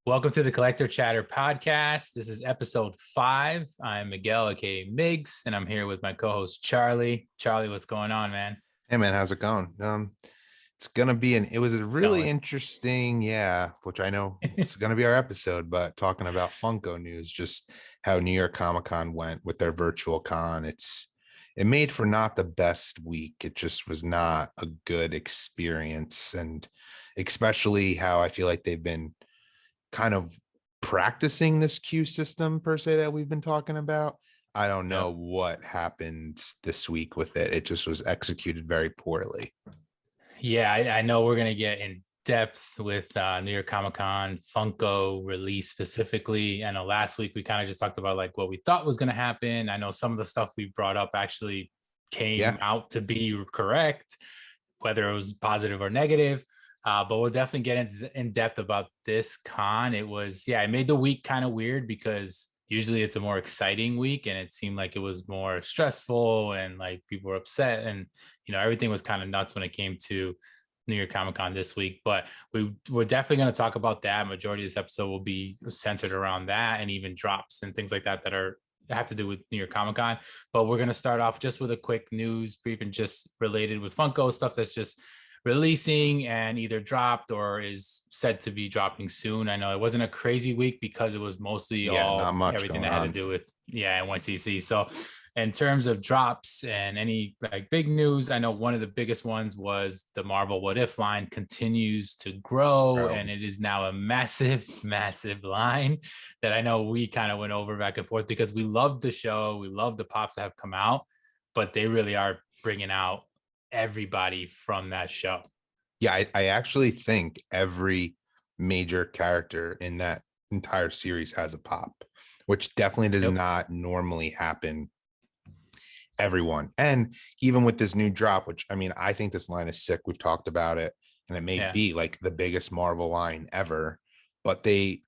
Welcome to the Collector Chatter podcast. This is episode 5. I'm Miguel, aka Migs, and I'm here with my co-host Charlie. Charlie, what's going on, man? Hey man, how's it going? It's gonna be it was a really Going. interesting, which I know it's gonna be our episode, but talking about Funko news, just how New York Comic Con went with their virtual con. It made for not the best week. It just was not a good experience, and especially how I feel like they've been kind of practicing this queue system per se that we've been talking about. I don't know Yep. what happened this week with it. It just was executed very poorly. Yeah, I know we're gonna get in depth with New York Comic Con Funko release specifically. I know last week we kind of just talked about like what we thought was gonna happen. I know some of the stuff we brought up actually came Yeah. out to be correct, whether it was positive or negative. But we'll definitely get in depth about this con. It made the week kind of weird because usually it's a more exciting week, and it seemed like it was more stressful and like people were upset, and everything was kind of nuts when it came to New York Comic Con this week. But we're definitely going to talk about that. Majority of this episode will be centered around that, and even drops and things like that have to do with New York Comic Con. But we're going to start off just with a quick news brief and just related with Funko stuff that's just releasing and either dropped or is said to be dropping soon. I know it wasn't a crazy week because it was mostly Yeah, all not much everything going that had to on. do with NYCC. So in terms of drops and any like big news, I know one of the biggest ones was the Marvel What If line continues to grow, Bro. and it is now a massive, massive line that I know we kind of went over back and forth because we love the show, we love the pops that have come out, but they really are bringing out everybody from that show. Yeah, I actually think every major character in that entire series has a pop, which definitely does Yep. not normally happen. Everyone. And even with this new drop, which I mean, I think this line is sick. We've talked about it, and it may Yeah. be like the biggest Marvel line ever, but they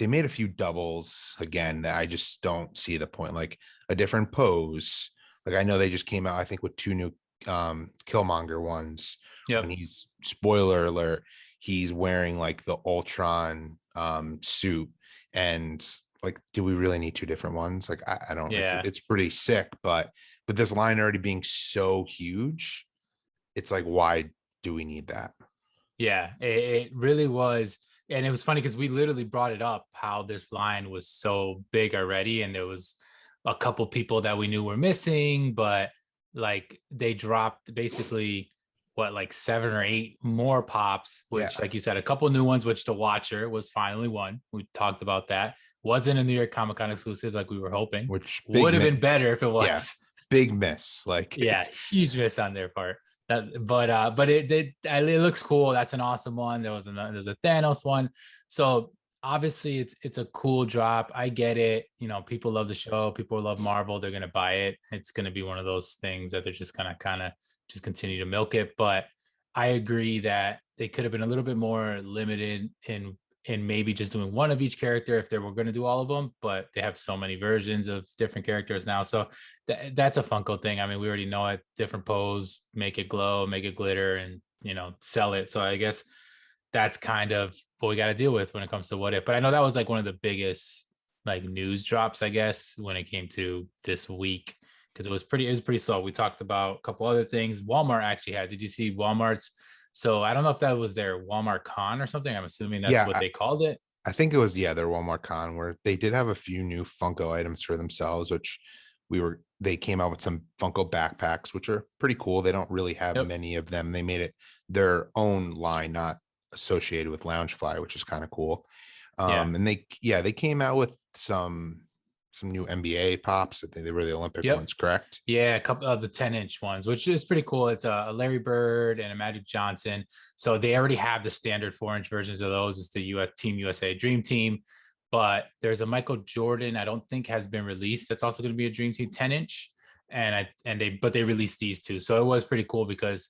made a few doubles again that I just don't see the point. Like a different pose. Like I know they just came out, I think, with two new Killmonger ones. When Yep. he's, spoiler alert, he's wearing like the Ultron suit. And like, do we really need two different ones? Like I don't, Yeah. it's pretty sick, but with this line already being so huge, it's like, why do we need that? Yeah. It really was. And it was funny because we literally brought it up how this line was so big already. And there was a couple people that we knew were missing, but like they dropped basically what, like 7 or 8 more pops, Yeah. which, like you said, a couple new ones, which the Watcher was finally one. We talked about that. Wasn't a New York Comic Con exclusive like we were hoping. Which Would have been better if it yeah, was. big miss. Like Yeah, it's huge miss on their part. But it looks cool. That's an awesome one. There's a Thanos one. So obviously it's a cool drop. I get it. People love the show. People love Marvel. They're gonna buy it. It's gonna be one of those things that they're just gonna kind of just continue to milk it. But I agree that they could have been a little bit more limited in maybe just doing one of each character if they were going to do all of them, but they have so many versions of different characters now. So that's a Funko thing. I mean, we already know it. Different pose, make it glow, make it glitter, and sell it. So I guess that's kind of what we got to deal with when it comes to What If. But I know that was like one of the biggest like news drops, I guess, when it came to this week, because it was pretty slow. We talked about a couple other things. Walmart actually had. Did you see Walmart's? So I don't know if that was their Walmart Con or something. I'm assuming that's yeah, what they called it. I think it was, yeah, their Walmart Con, where they did have a few new Funko items for themselves, which they came out with some Funko backpacks, which are pretty cool. They don't really have Yep. many of them. They made it their own line, not associated with Loungefly, which is kind of cool. Yeah. And they came out with some new NBA pops. I think they were the Olympic Yep. ones, correct? Yeah, a couple of the 10-inch ones, which is pretty cool. It's a Larry Bird and a Magic Johnson. So they already have the standard 4-inch versions of those. It's the Team USA Dream Team. But there's a Michael Jordan, I don't think has been released. That's also going to be a Dream Team 10-inch. But they released these two. So it was pretty cool because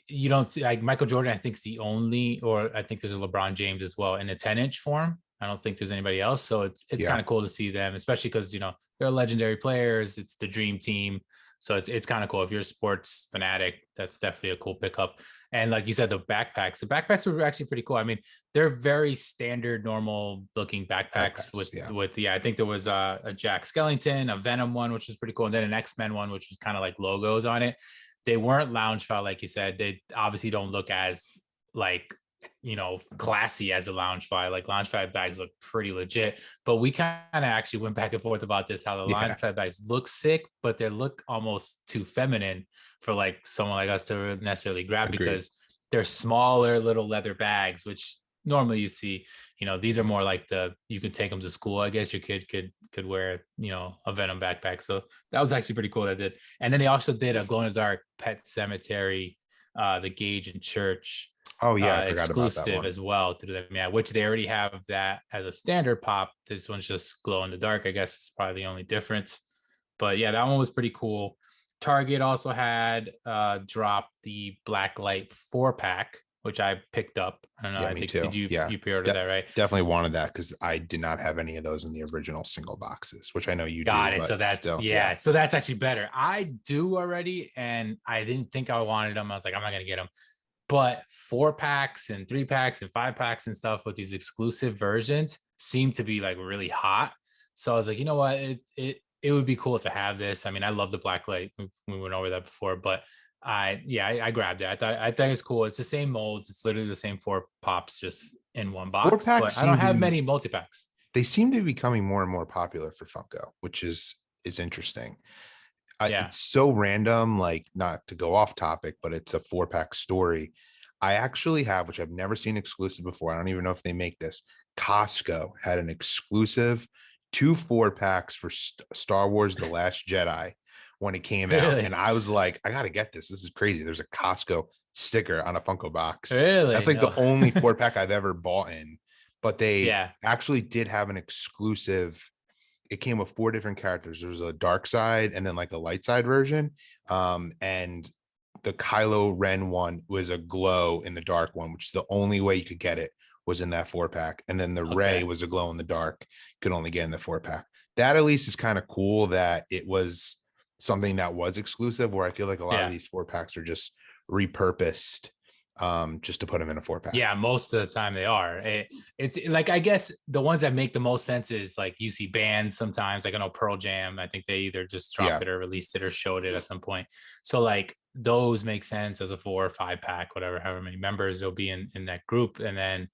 you don't see like Michael Jordan, I think is the only, or I think there's a LeBron James as well in a 10-inch form. I don't think there's anybody else. So it's Yeah. kind of cool to see them, especially because they're legendary players. It's the dream team. So it's kind of cool. If you're a sports fanatic, that's definitely a cool pickup. And like you said, the backpacks were actually pretty cool. I mean, they're very standard, normal looking backpacks Backpacks, yeah. yeah, I think there was a Jack Skellington, a Venom one, which was pretty cool, and then an X-Men one, which was kind of like logos on it. They weren't lounge file, like you said. They obviously don't look as like, classy as a lounge file. Like lounge file bags look pretty legit, but we kind of actually went back and forth about this, how the lounge Yeah, file bags look sick, but they look almost too feminine for like someone like us to necessarily grab, agreed. because they're smaller little leather bags, which normally you see, these are more like you could take them to school. I guess your kid could wear, a Venom backpack. So that was actually pretty cool that did. And then they also did a glow in the dark Pet Cemetery, the Gage and Church Oh yeah, I forgot about that exclusive one. as well through them. Yeah, which they already have that as a standard pop. This one's just glow in the dark. I guess it's probably the only difference. But yeah, that one was pretty cool. Target also had dropped the Blacklight 4-pack, which I picked up. I don't know. Yeah, I me think too. Yeah, you pre-ordered that, right? definitely wanted that because I did not have any of those in the original single boxes, which I know you do, Got it. So but that's still, yeah. So that's actually better. I do already, and I didn't think I wanted them. I was like, I'm not gonna get them. But 4-packs and 3-packs and 5-packs and stuff with these exclusive versions seem to be like really hot. So I was like, you know what? It would be cool to have this. I mean, I love the Blacklight. We went over that before, but I grabbed it. I thought it's cool. It's the same molds. It's literally the same 4 pops just in one four box. packs But I don't seem to have be many multi-packs. they seem to be becoming more and more popular for Funko, which is interesting. Yeah. It's so random, like not to go off topic, but it's a 4-pack story. I actually have, which I've never seen exclusive before. I don't even know if they make this. Costco had an exclusive 2 4-packs for Star Wars The Last Jedi when it came out. And Really? I was like, I got to get this. This is crazy. There's a Costco sticker on a Funko box. That's Really? like the No. only 4-pack I've ever bought in. But they Yeah. actually did have an exclusive. It came with 4 different characters. There was a dark side and then like a light side version. And the Kylo Ren one was a glow in the dark one, which is the only way you could get it was in that 4-pack. And then the Rey Okay. was a glow in the dark, could only get in the 4-pack. That at least is kind of cool that it was something that was exclusive, where I feel like a lot of Yeah. these 4-packs are just repurposed just to put them in a 4-pack. Yeah, most of the time they are. It's like, I guess the ones that make the most sense is like you see bands sometimes. Like I know Pearl Jam. I think they either just dropped Yeah. it or released it or showed it at some point. So like those make sense as a 4 or 5-pack, whatever, however many members there'll be in that group. And then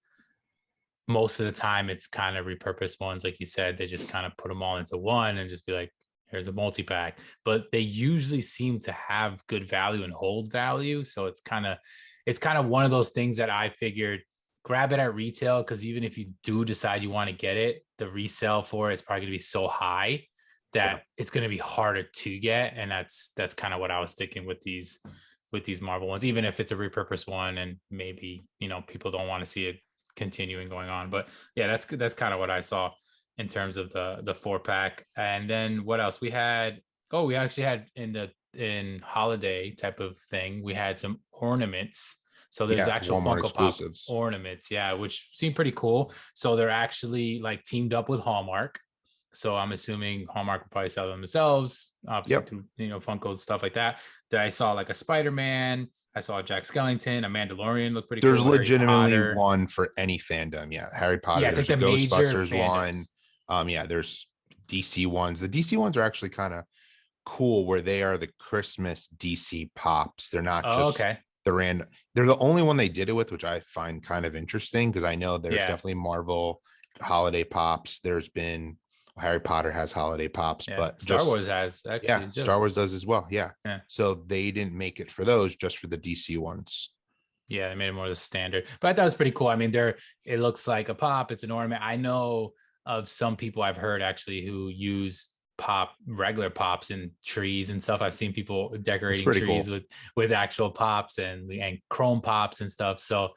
most of the time it's kind of repurposed ones, like you said. They just kind of put them all into one and just be like, here's a multi-pack. But they usually seem to have good value and hold value. So it's kind of one of those things that I figured grab it at retail, because even if you do decide you want to get it, the resale for it is probably going to be so high Yeah. that it's going to be harder to get. And that's kind of what I was sticking with these Marvel ones, even if it's a repurposed one and maybe people don't want to see it continuing going on. But yeah, that's kind of what I saw in terms of the 4-pack. And then what else we had? Oh, we actually had in holiday type of thing, we had some ornaments. So there's Yeah. actual Walmart Funko Pop exclusives. ornaments, yeah, which seem pretty cool. So they're actually like teamed up with Hallmark. So I'm assuming Hallmark will probably sell them themselves, obviously Yep. through Funko, stuff like that. That I saw like a Spider-Man, I saw a Jack Skellington, a Mandalorian looked pretty There's cool. Harry legitimately Potter. one for any fandom. Yeah. Harry Potter. Yeah, it's like There's a the major Ghostbusters one. fandoms. Yeah, there's DC ones. The DC ones are actually kind of cool, where they are the Christmas DC pops. They're not Oh, just okay. they're the only one they did it with, which I find kind of interesting, because I know there's Yeah, definitely Marvel holiday pops. There's been Harry Potter has holiday pops, yeah. but Star just Wars has yeah, actually too. Star Wars does as well. Yeah. Yeah. So they didn't make it for those, just for the DC ones. Yeah, they made it more the standard. But I thought it was pretty cool. I mean, it looks like a pop, it's an ornament. I know of some people I've heard actually who use regular pops in trees and stuff. I've seen people It's decorating pretty trees cool. with actual pops and chrome pops and stuff. So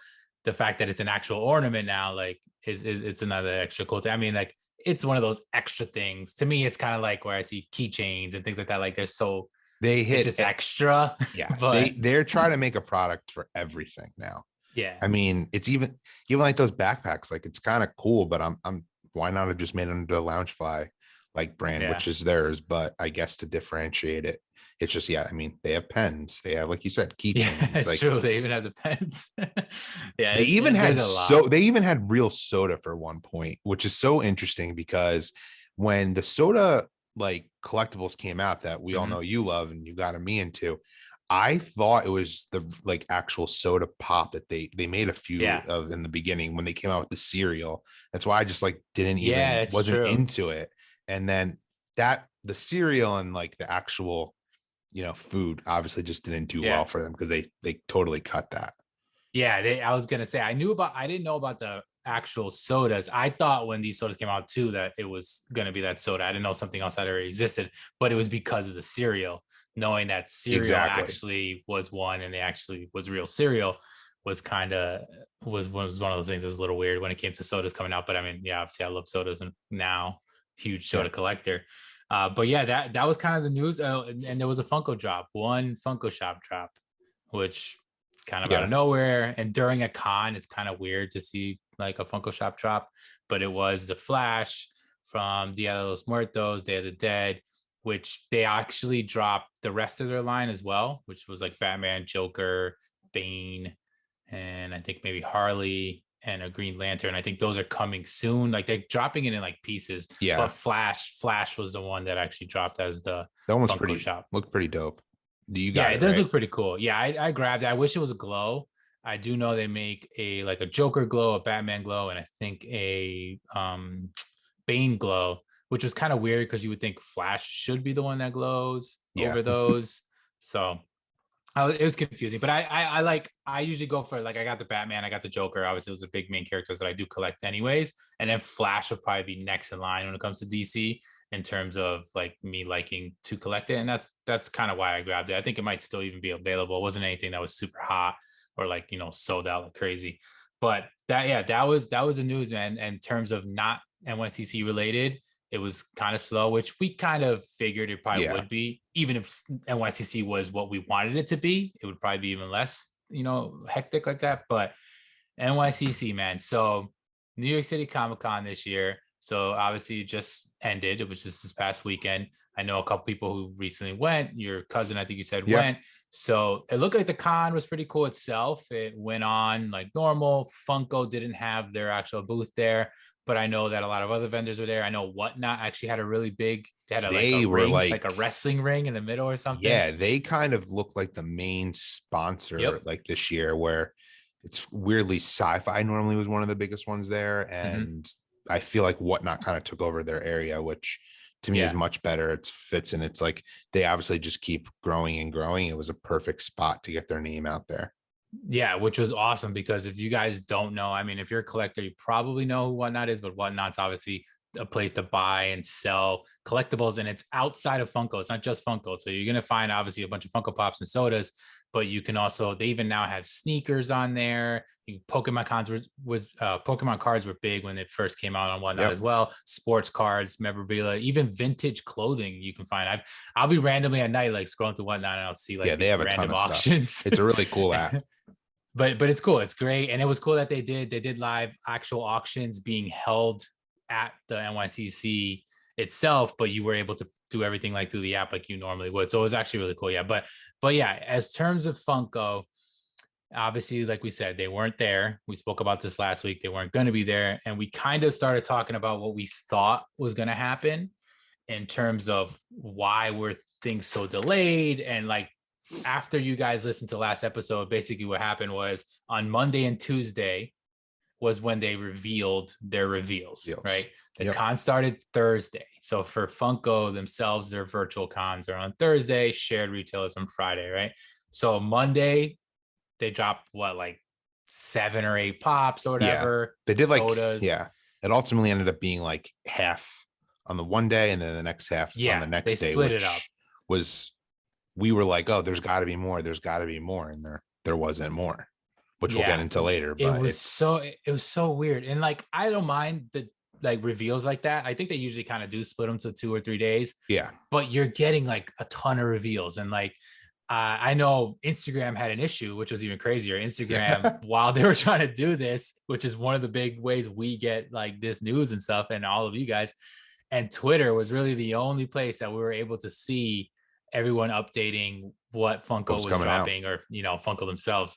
the fact that it's an actual ornament now, like, is it's another extra cool thing. I mean, like, it's one of those extra things. To me, it's kind of like where I see keychains and things like that. Like, They it's hit just extra. Yeah, But they're trying to make a product for everything now. yeah. I mean, it's even like those backpacks. Like, it's kind of cool, but I'm why not have just made them the lounge fly like brand, Yeah. which is theirs, but I guess to differentiate it, it's just, yeah, I mean, they have pens, they have, like you said, Yeah, keychains, it's like true. They even have the pens. Yeah, there's a lot. they even had real soda for one point, which is so interesting because when the soda like collectibles came out that we all Mhm. know you love and you got me into, I thought it was the like actual soda pop that they made a few Yeah. of in the beginning when they came out with the cereal. That's why I just like didn't Yeah, even it's wasn't true. into it. And then that the cereal and like the actual, food obviously just didn't do well Yeah. for them because they totally cut that. Yeah, I was gonna say I didn't know about the actual sodas. I thought when these sodas came out too that it was gonna be that soda. I didn't know something else that already existed, but it was because of the cereal. Knowing that cereal Exactly. actually was one and they actually was real cereal was kind of was one of those things that was a little weird when it came to sodas coming out. But I mean, yeah, obviously I love sodas and now huge Yeah. soda collector. But yeah, that was kind of the news. And there was a Funko drop, one Funko Shop drop, which kind of out of Yeah. nowhere. And during a con, it's kind of weird to see like a Funko Shop drop, but it was the Flash from Dia de los Muertos, Day of the Dead, which they actually dropped the rest of their line as well, which was like Batman, Joker, Bane, and I think maybe Harley and a Green Lantern. I think those are coming soon. Like they're dropping it in like pieces, but Yeah. Flash was the one that actually dropped as the That one's Funko pretty Shop. looked pretty dope. Do you Yeah, got it it does right? look pretty cool. Yeah, I grabbed it. I wish it was a glow. I do know they make a like a Joker glow, a Batman glow, and I think a Bane glow, which was kind of weird because you would think Flash should be the one that glows Yeah. over those. So it was confusing, but I usually go for like I got the Batman, I got the Joker. Obviously, those are big main characters that I do collect anyways, and then Flash will probably be next in line when it comes to DC in terms of like me liking to collect it, and that's kind of why I grabbed it. I think it might still even be available. It wasn't anything that was super hot or like sold out like crazy, but that was the news, man. In terms of not NYCC related, it was kind of slow, which we kind of figured it probably Yeah. would be. Even if NYCC was what we wanted it to be, it would probably be even less, hectic like that. But NYCC, man. So New York City Comic Con this year. So obviously it just ended. It was just this past weekend. I know a couple people who recently went. Your cousin, I think you said, Yeah. went. So it looked like the con was pretty cool itself. It went on like normal. Funko didn't have their actual booth there, but I know that a lot of other vendors were there. I know Whatnot actually had a really big, they had like a They were ring, like a like, wrestling ring in the middle or something. yeah, they kind of look like the main sponsor Yep. like this year, where it's weirdly sci-fi normally was one of the biggest ones there. Mm-hmm. And I feel like Whatnot kind of took over their area, which to me is Yeah. much better. It fits, and it's like they obviously just keep growing and growing. It was a perfect spot to get their name out there. Yeah, which was awesome because if you guys don't know, I mean, if you're a collector, you probably know who Whatnot is, but Whatnot's obviously a place to buy and sell collectibles, and it's outside of Funko. It's not just Funko. So you're gonna find obviously a bunch of Funko Pops and sodas, but you can also they even now have sneakers on there. Pokemon Pokemon cards were big when it first came out on Whatnot as Yep. well. Sports cards, memorabilia, even vintage clothing you can find. I'll be randomly at night like scrolling through Whatnot and I'll see Yeah, like they these have a ton random of stuff. auctions. It's a really cool app. But it's cool. It's great, and it was cool that they did live actual auctions being held at the NYCC itself, but you were able to do everything like through the app like you normally would. So it was actually really cool. Yeah, but yeah, as terms of Funko, obviously, like we said, they weren't there. We spoke about this last week. They weren't going to be there, and we kind of started talking about what we thought was going to happen in terms of why were things so delayed and like after you guys listened to last episode, basically what happened was on Monday and Tuesday was when they revealed their reveals, Deals. right? The Yep. con started Thursday. So for Funko themselves, their virtual cons are on Thursday, shared retail is on Friday, right? So Monday, they dropped what, like 7 or 8 pops or Yeah. whatever, They did like, sodas. yeah. It ultimately ended up being like half on the one day and then the next half on Yeah, the they next day, split it up. which was we were like, oh, there's got to be more. There's got to be more. And there wasn't more, which we'll get Yeah, into later. it But was so it's, it was so weird. And like I don't mind the like reveals like that. I think they usually kind of do split them to 2 or 3 days, yeah. but you're getting like a ton of reveals. And like I know Instagram had an issue, which was even crazier. Instagram, Yeah. while they were trying to do this, which is one of the big ways we get like this news and stuff, and all of you guys, And Twitter was really the only place that we were able to see everyone updating what Funko What's was coming out? dropping, or Funko themselves.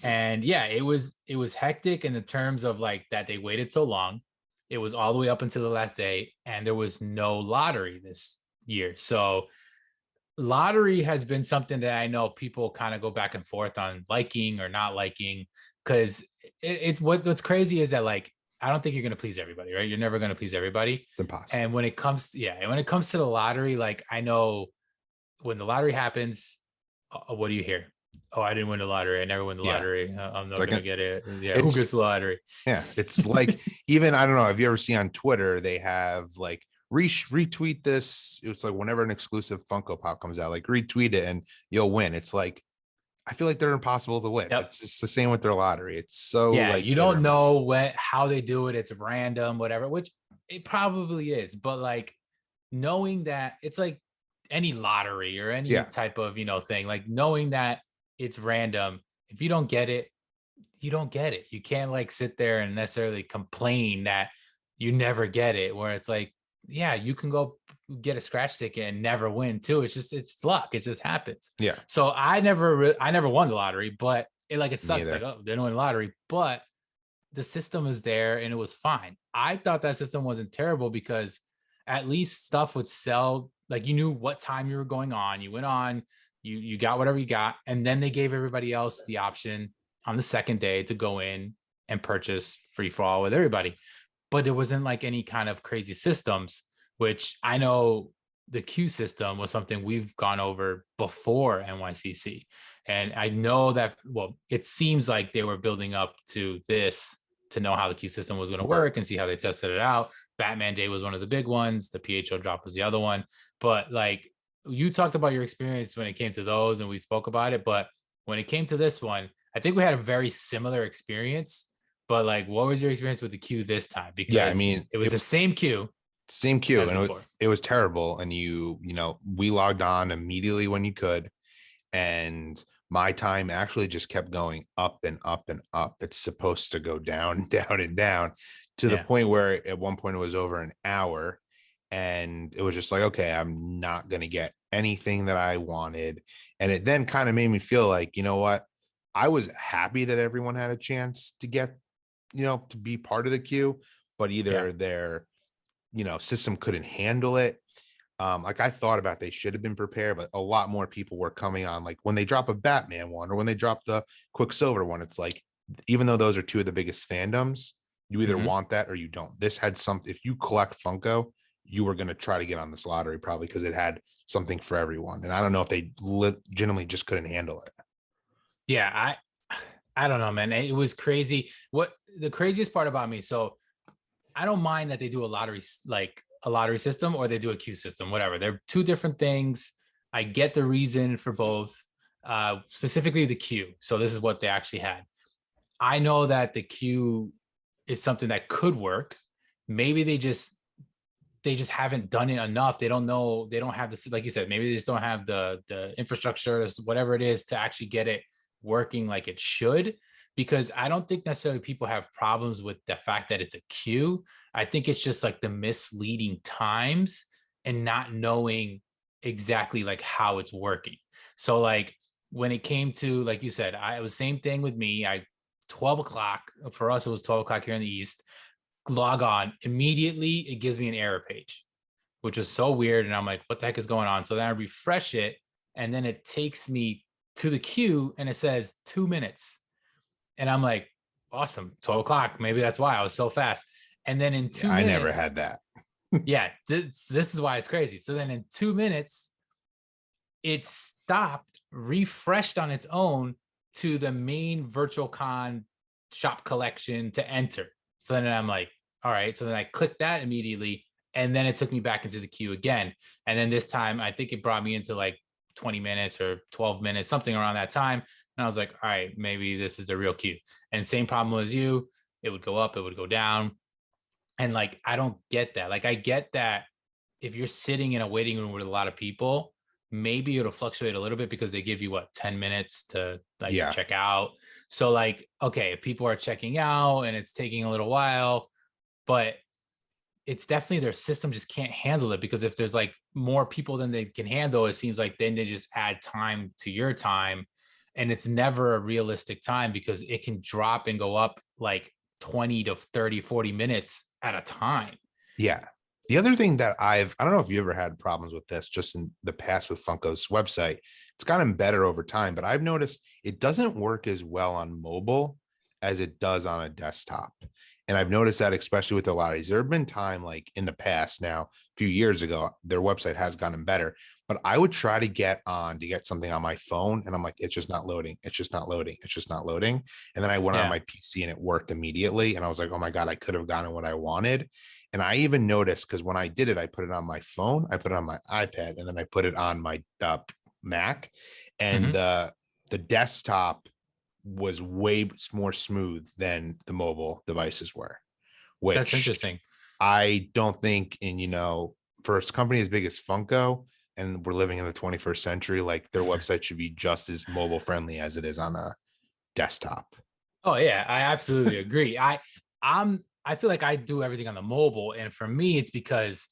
And yeah, it was hectic in the terms of like that they waited so long. It was all the way up until the last day, and there was no lottery this year. So lottery has been something that I know people kind of go back and forth on liking or not liking, because what's crazy is that, like, I don't think you're going to please everybody, right? You're never going to please everybody. It's impossible. And when it comes to, yeah, and when it comes to the lottery, like, I know when the lottery happens, what do you hear? Oh, I didn't win the lottery. I never win the Yeah. lottery. I'm not Like going to get it. Yeah. Who it's gets the lottery? yeah, it's like even I don't know. Have you ever seen on Twitter they have like retweet this? It's like whenever an exclusive Funko Pop comes out, like retweet it and you'll win. It's like I feel like they're impossible to win. Yep. It's just the same with their lottery. It's so Yeah. like You hit or don't know miss. how they do it. It's random, whatever, which it probably is. But like, knowing that it's like any lottery or any Yeah, type of thing, like knowing that it's random, if you don't get it, you don't get it. You can't like sit there and necessarily complain that you never get it, where it's like, yeah, you can go get a scratch ticket and never win too. It's luck. It just happens. yeah, So I never won the lottery, but it me sucks, like, either. oh, they didn't win the lottery, but the system is there and it was fine. I thought that system wasn't terrible because at least stuff would sell. Like, you knew what time you were going on. You went on, you got whatever you got, and then they gave everybody else the option on the second day to go in and purchase free for all with everybody. But there wasn't like any kind of crazy systems, which I know the queue system was something we've gone over before NYCC. And I know that, well, it seems like they were building up to this to know how the queue system was going to work and see how they tested it out. Batman Day was one of the big ones. The PHO drop was the other one. But like, you talked about your experience when it came to those, and we spoke about it. But when it came to this one, I think we had a very similar experience. But like, what was your experience with the queue this time? Yeah, I Because mean it was it the was same queue same queue as and before. it was terrible. And we logged on immediately when you could, and my time actually just kept going up and up and up. It's supposed to go down, down and down to the Yeah. point where at one point it was over an hour. And it was just like, okay, I'm not going to get anything that I wanted. And it then kind of made me feel like, you know what? I was happy that everyone had a chance to get, to be part of the queue, but Yeah. either their, system couldn't handle it. Like I thought about they should have been prepared, but a lot more people were coming on. Like when they drop a Batman one or when they drop the Quicksilver one, it's like, even though those are two of the biggest fandoms, you either Mhm. want that or you don't. This had if you collect Funko, you were going to try to get on this lottery probably because it had something for everyone. And I don't know if they legitimately just couldn't handle it. Yeah, I don't know, man. It was crazy. What the craziest part about me, so I don't mind that they do a lottery, like a lottery system, or they do a queue system, whatever. They're two different things. I get the reason for both, specifically the queue. So this is what they actually had. I know that the queue is something that could work. Maybe they just haven't done it enough. They don't know. They don't have this, like you said. Maybe they just don't have the infrastructure, whatever it is, to actually get it working like it should. Because I don't think necessarily people have problems with the fact that it's a queue. I think it's just like the misleading times and not knowing exactly like how it's working. So like, when it came to, like you said, it was same thing with me. 12 o'clock for us, it was 12 o'clock here in the East. Log on immediately, it gives me an error page, which was so weird. And I'm like, what the heck is going on? So then I refresh it, and then it takes me to the queue and it says 2 minutes. And I'm like, awesome, 12 o'clock. Maybe that's why I was so fast. And then in Yeah, two I never minutes, had that. yeah, this is why it's crazy. So then in 2 minutes, it stopped, refreshed on its own to the main virtual con shop collection to enter. So then I'm like, all right. So then I clicked that immediately, and then it took me back into the queue again. And then this time, I think it brought me into like 20 minutes or 12 minutes, something around that time. And I was like, all right, maybe this is the real queue. And same problem as you, it would go up, it would go down. And like, I don't get that. Like, I get that if you're sitting in a waiting room with a lot of people, maybe it'll fluctuate a little bit because they give you what, 10 minutes to like Yeah. check out. So like, okay, if people are checking out and it's taking a little while, but it's definitely their system just can't handle it, because if there's like more people than they can handle, it seems like then they just add time to your time, and it's never a realistic time because it can drop and go up like 20 to 30, 40 minutes at a time. Yeah. The other thing that I don't know if you ever had problems with this just in the past with Funko's website. It's gotten better over time, but I've noticed it doesn't work as well on mobile as it does on a desktop. And I've noticed that especially with a lot of these. There have been time like in the past now, a few years ago, their website has gotten better, but I would try to get something on my phone and I'm like, it's just not loading. It's just not loading. It's just not loading. And then I went on Yeah. my PC and it worked immediately. And I was like, oh my God, I could have gotten what I wanted. And I even noticed because when I did it, I put it on my phone, I put it on my iPad, and then I put it on my Mac, and Mhm. the desktop was way more smooth than the mobile devices were, That's which interesting. I don't think for a company as big as Funko, and we're living in the 21st century, like their website should be just as mobile friendly as it is on a desktop. Oh yeah, I absolutely agree. I feel like I do everything on the mobile, and for me, it's because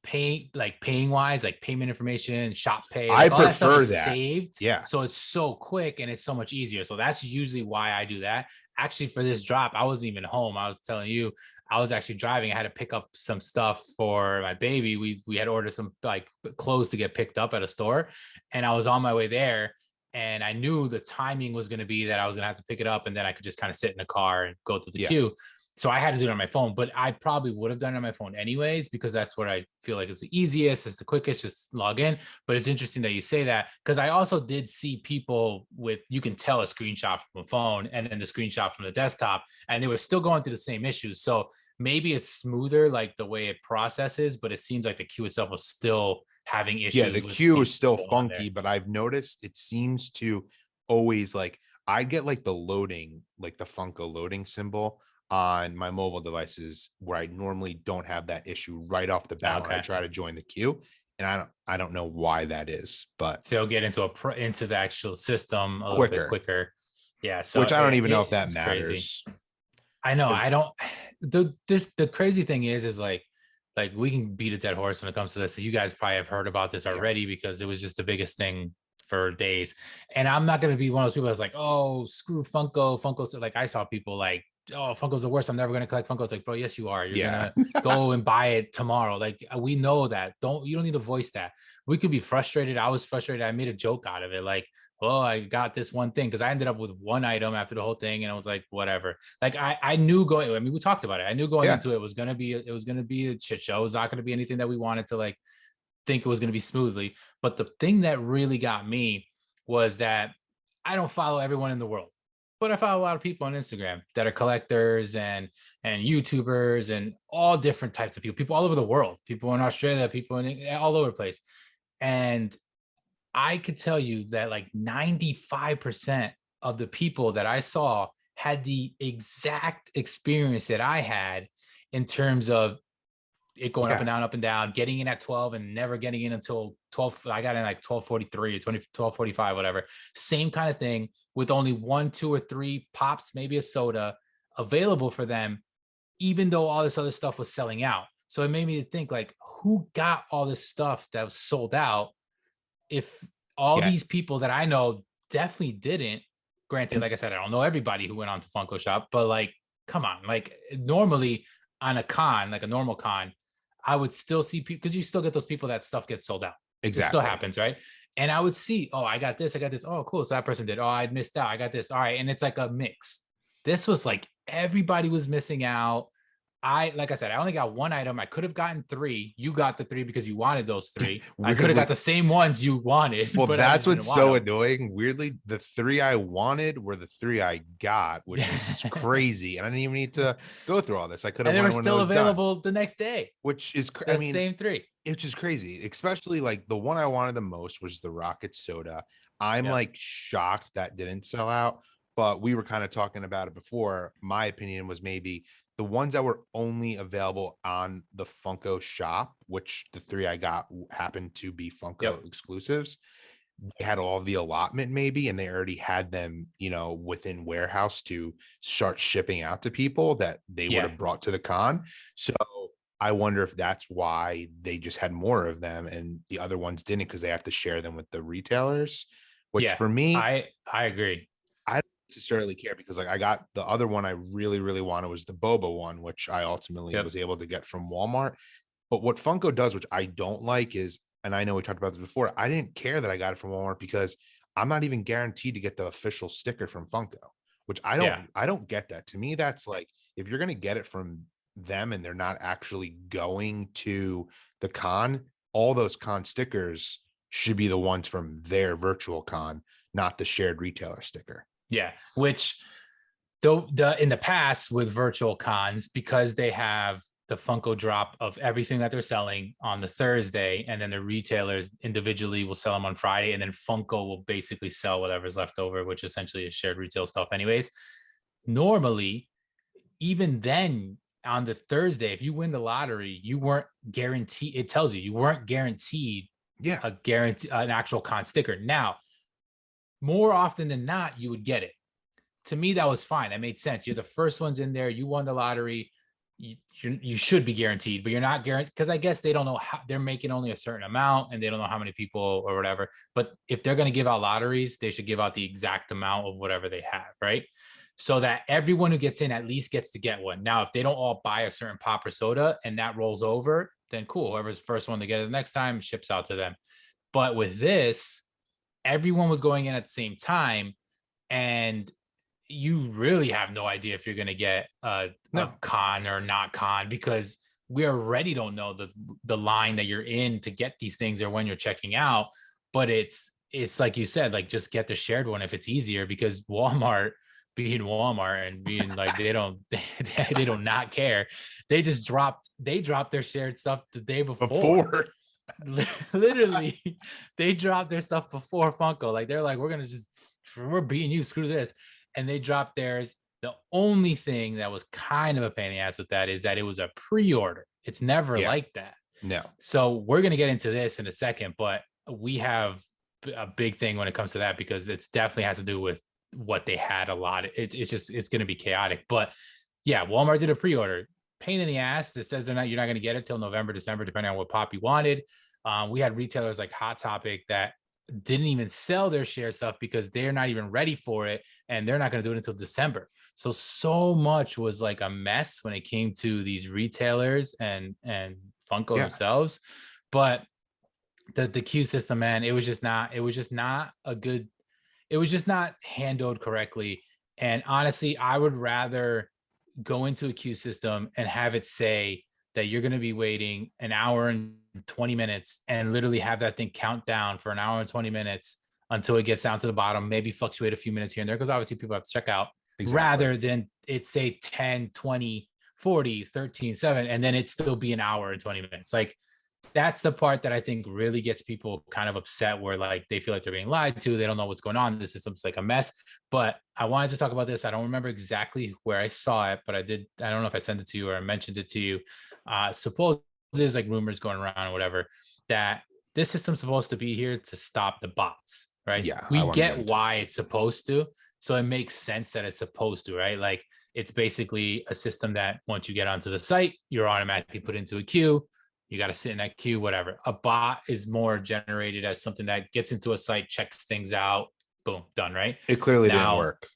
paying wise, like payment information, shop pay, I like all that stuff prefer is that. saved, Yeah. so it's so quick and it's so much easier. So that's usually why I do that. Actually, for this drop, I wasn't even home. I was telling you, I was actually driving. I had to pick up some stuff for my baby. We had ordered some like clothes to get picked up at a store, and I was on my way there, and I knew the timing was going to be that I was going to have to pick it up, and then I could just kind of sit in the car and go to the Yeah. queue. So I had to do it on my phone, but I probably would have done it on my phone anyways, because that's what I feel like is the easiest, it's the quickest, just log in. But it's interesting that you say that, because I also did see people with, you can tell a screenshot from a phone and then the screenshot from the desktop, and they were still going through the same issues. So maybe it's smoother, like the way it processes, but it seems like the queue itself was still having Yeah, the issues with queue is still people on there. funky, but I've noticed it seems to always like I get like the loading, like the Funko loading symbol on my mobile devices where I normally don't have that issue right off the bat when I Okay. try to join the queue. And I don't know why that is, but So you'll get into the actual system a little bit quicker, quicker. Yeah, so which I don't even know if that it's crazy. matters. I know. I Because don't. The crazy thing is like we can beat a dead horse when it comes to this. So you guys probably have heard about this yeah, already because it was just the biggest thing for days. And I'm not gonna be one of those people that's like, oh, screw Funko. Funko's like, I saw people like, oh, Funko's the worst. I'm never gonna collect Funko. It's like, bro, yes, you are. You're yeah, gonna go and buy it tomorrow. Like we know that. You don't need to voice that. We could be frustrated. I was frustrated. I made a joke out of it. Like, well, I got this one thing because I ended up with one item after the whole thing, and I was like, whatever. Like I knew going. I mean, we talked about it. I knew going yeah, into it was gonna be a shit show. It was not gonna be anything that we wanted to like think it was gonna be smoothly. But the thing that really got me was that I don't follow everyone in the world, but I follow a lot of people on Instagram that are collectors and YouTubers and all different types of people all over the world, people in Australia, people in all over the place. And I could tell you that like 95% of the people that I saw had the exact experience that I had in terms of it going yeah, up and down, getting in at 12 and never getting in until 12. I got in like 12:43 or 12:45, whatever. Same kind of thing with only one, two, or three pops, maybe a soda available for them, even though all this other stuff was selling out. So it made me think like, who got all this stuff that was sold out if all yeah. these people that I know definitely didn't? Granted, And like I said, I don't know everybody who went on to Funko Shop, but like, come on, like normally on a con, like a normal con, I would still see people because you still get those people that stuff gets sold out. It still exactly. happens, right? And I would see, oh, I got this, I got this. Oh, cool. So that person did. Oh, I missed out. I got this. All right. And it's like a mix. This was like everybody was missing out. Like I said, I only got one item. I could have gotten three. You got the three because you wanted those three. I could have got Weirdly, the same ones you wanted, well, but I that's just didn't what's want so them. annoying. Weirdly, the three I wanted were the three I got, which is crazy. And I didn't even need to go through all this. I could have And they were won when it still was done, available the next day. which is, I The mean, same three. it's just crazy, especially like the one I wanted the most was the rocket soda. I'm Yeah. like shocked that didn't sell out, but we were kind of talking about it before. My opinion was maybe the ones that were only available on the Funko shop, which the three I got happened to be Yep. Funko exclusives. They had all the allotment maybe, and they already had them, within warehouse to start shipping out to people that they would Yeah. have brought to the con. So I wonder if that's why they just had more of them and the other ones didn't, because they have to share them with the retailers, which Yeah, for me, I agree. I don't necessarily care, because like I got the other one I really, really wanted was the Boba one, which I ultimately Yep. was able to get from Walmart. But what Funko does, which I don't like, is, and I know we talked about this before, I didn't care that I got it from Walmart because I'm not even guaranteed to get the official sticker from Funko, which Yeah. I don't get that. To me, that's like, if you're gonna get it from them and they're not actually going to the con, all those con stickers should be the ones from their virtual con, not the shared retailer sticker. Yeah. Which though in the past with virtual cons, because they have the Funko drop of everything that they're selling on the Thursday, and then the retailers individually will sell them on Friday, and then Funko will basically sell whatever's left over, which essentially is shared retail stuff anyways. Normally, even then on the Thursday, if you win the lottery, you weren't guaranteed. It tells you you weren't guaranteed Yeah. an actual con sticker. Now, more often than not, you would get it. To me, that was fine. That made sense. You're the first ones in there. You won the lottery. You should be guaranteed, but you're not guaranteed, because I guess they don't know how they're making only a certain amount and they don't know how many people or whatever. But if they're going to give out lotteries, they should give out the exact amount of whatever they have, right? So that everyone who gets in at least gets to get one. Now, if they don't all buy a certain pop or soda and that rolls over, then cool. Whoever's the first one to get it the next time ships out to them. But with this, everyone was going in at the same time, and you really have no idea if you're going to get a No. con or not con, because we already don't know the line that you're in to get these things or when you're checking out. But it's like you said, like just get the shared one if it's easier, because Walmart being Walmart and being like they don't not care. They dropped their shared stuff the day before. Literally, they dropped their stuff before Funko. Like they're like, we're beating you, screw this. And they dropped theirs. The only thing that was kind of a pain in the ass with that is that it was a pre-order. It's never Yeah. like that. No. So we're gonna get into this in a second, but we have a big thing when it comes to that, because it's definitely has to do with what they had a lot. It's gonna be chaotic. But yeah, Walmart did a pre-order. Pain in the ass. It says you're not going to get it till November, December, depending on what pop you wanted. We had retailers like Hot Topic that didn't even sell their share stuff because they're not even ready for it, and they're not going to do it until December. So much was like a mess when it came to these retailers and Funko themselves. But the queue system, man, it was just not handled correctly. And honestly, I would rather go into a queue system and have it say that you're going to be waiting an hour and 20 minutes and literally have that thing count down for an hour and 20 minutes until it gets down to the bottom, maybe fluctuate a few minutes here and there, because obviously people have to check out, rather than it say 10, 20, 40, 13, 7, and then it still be an hour and 20 minutes. Like that's the part that I think really gets people kind of upset, where like they feel like they're being lied to. They don't know what's going on. The system's like a mess. But I wanted to talk about this. I don't remember exactly where I saw it, but I did. I don't know if I sent it to you or I mentioned it to you. Suppose there's like rumors going around or whatever that this system's supposed to be here to stop the bots, right? Yeah. We get why it's supposed to. So it makes sense that it's supposed to, right? Like it's basically a system that once you get onto the site, you're automatically put into a queue. You got to sit in that queue, whatever. A bot is more generated as something that gets into a site, checks things out, boom, done, right? It clearly didn't work.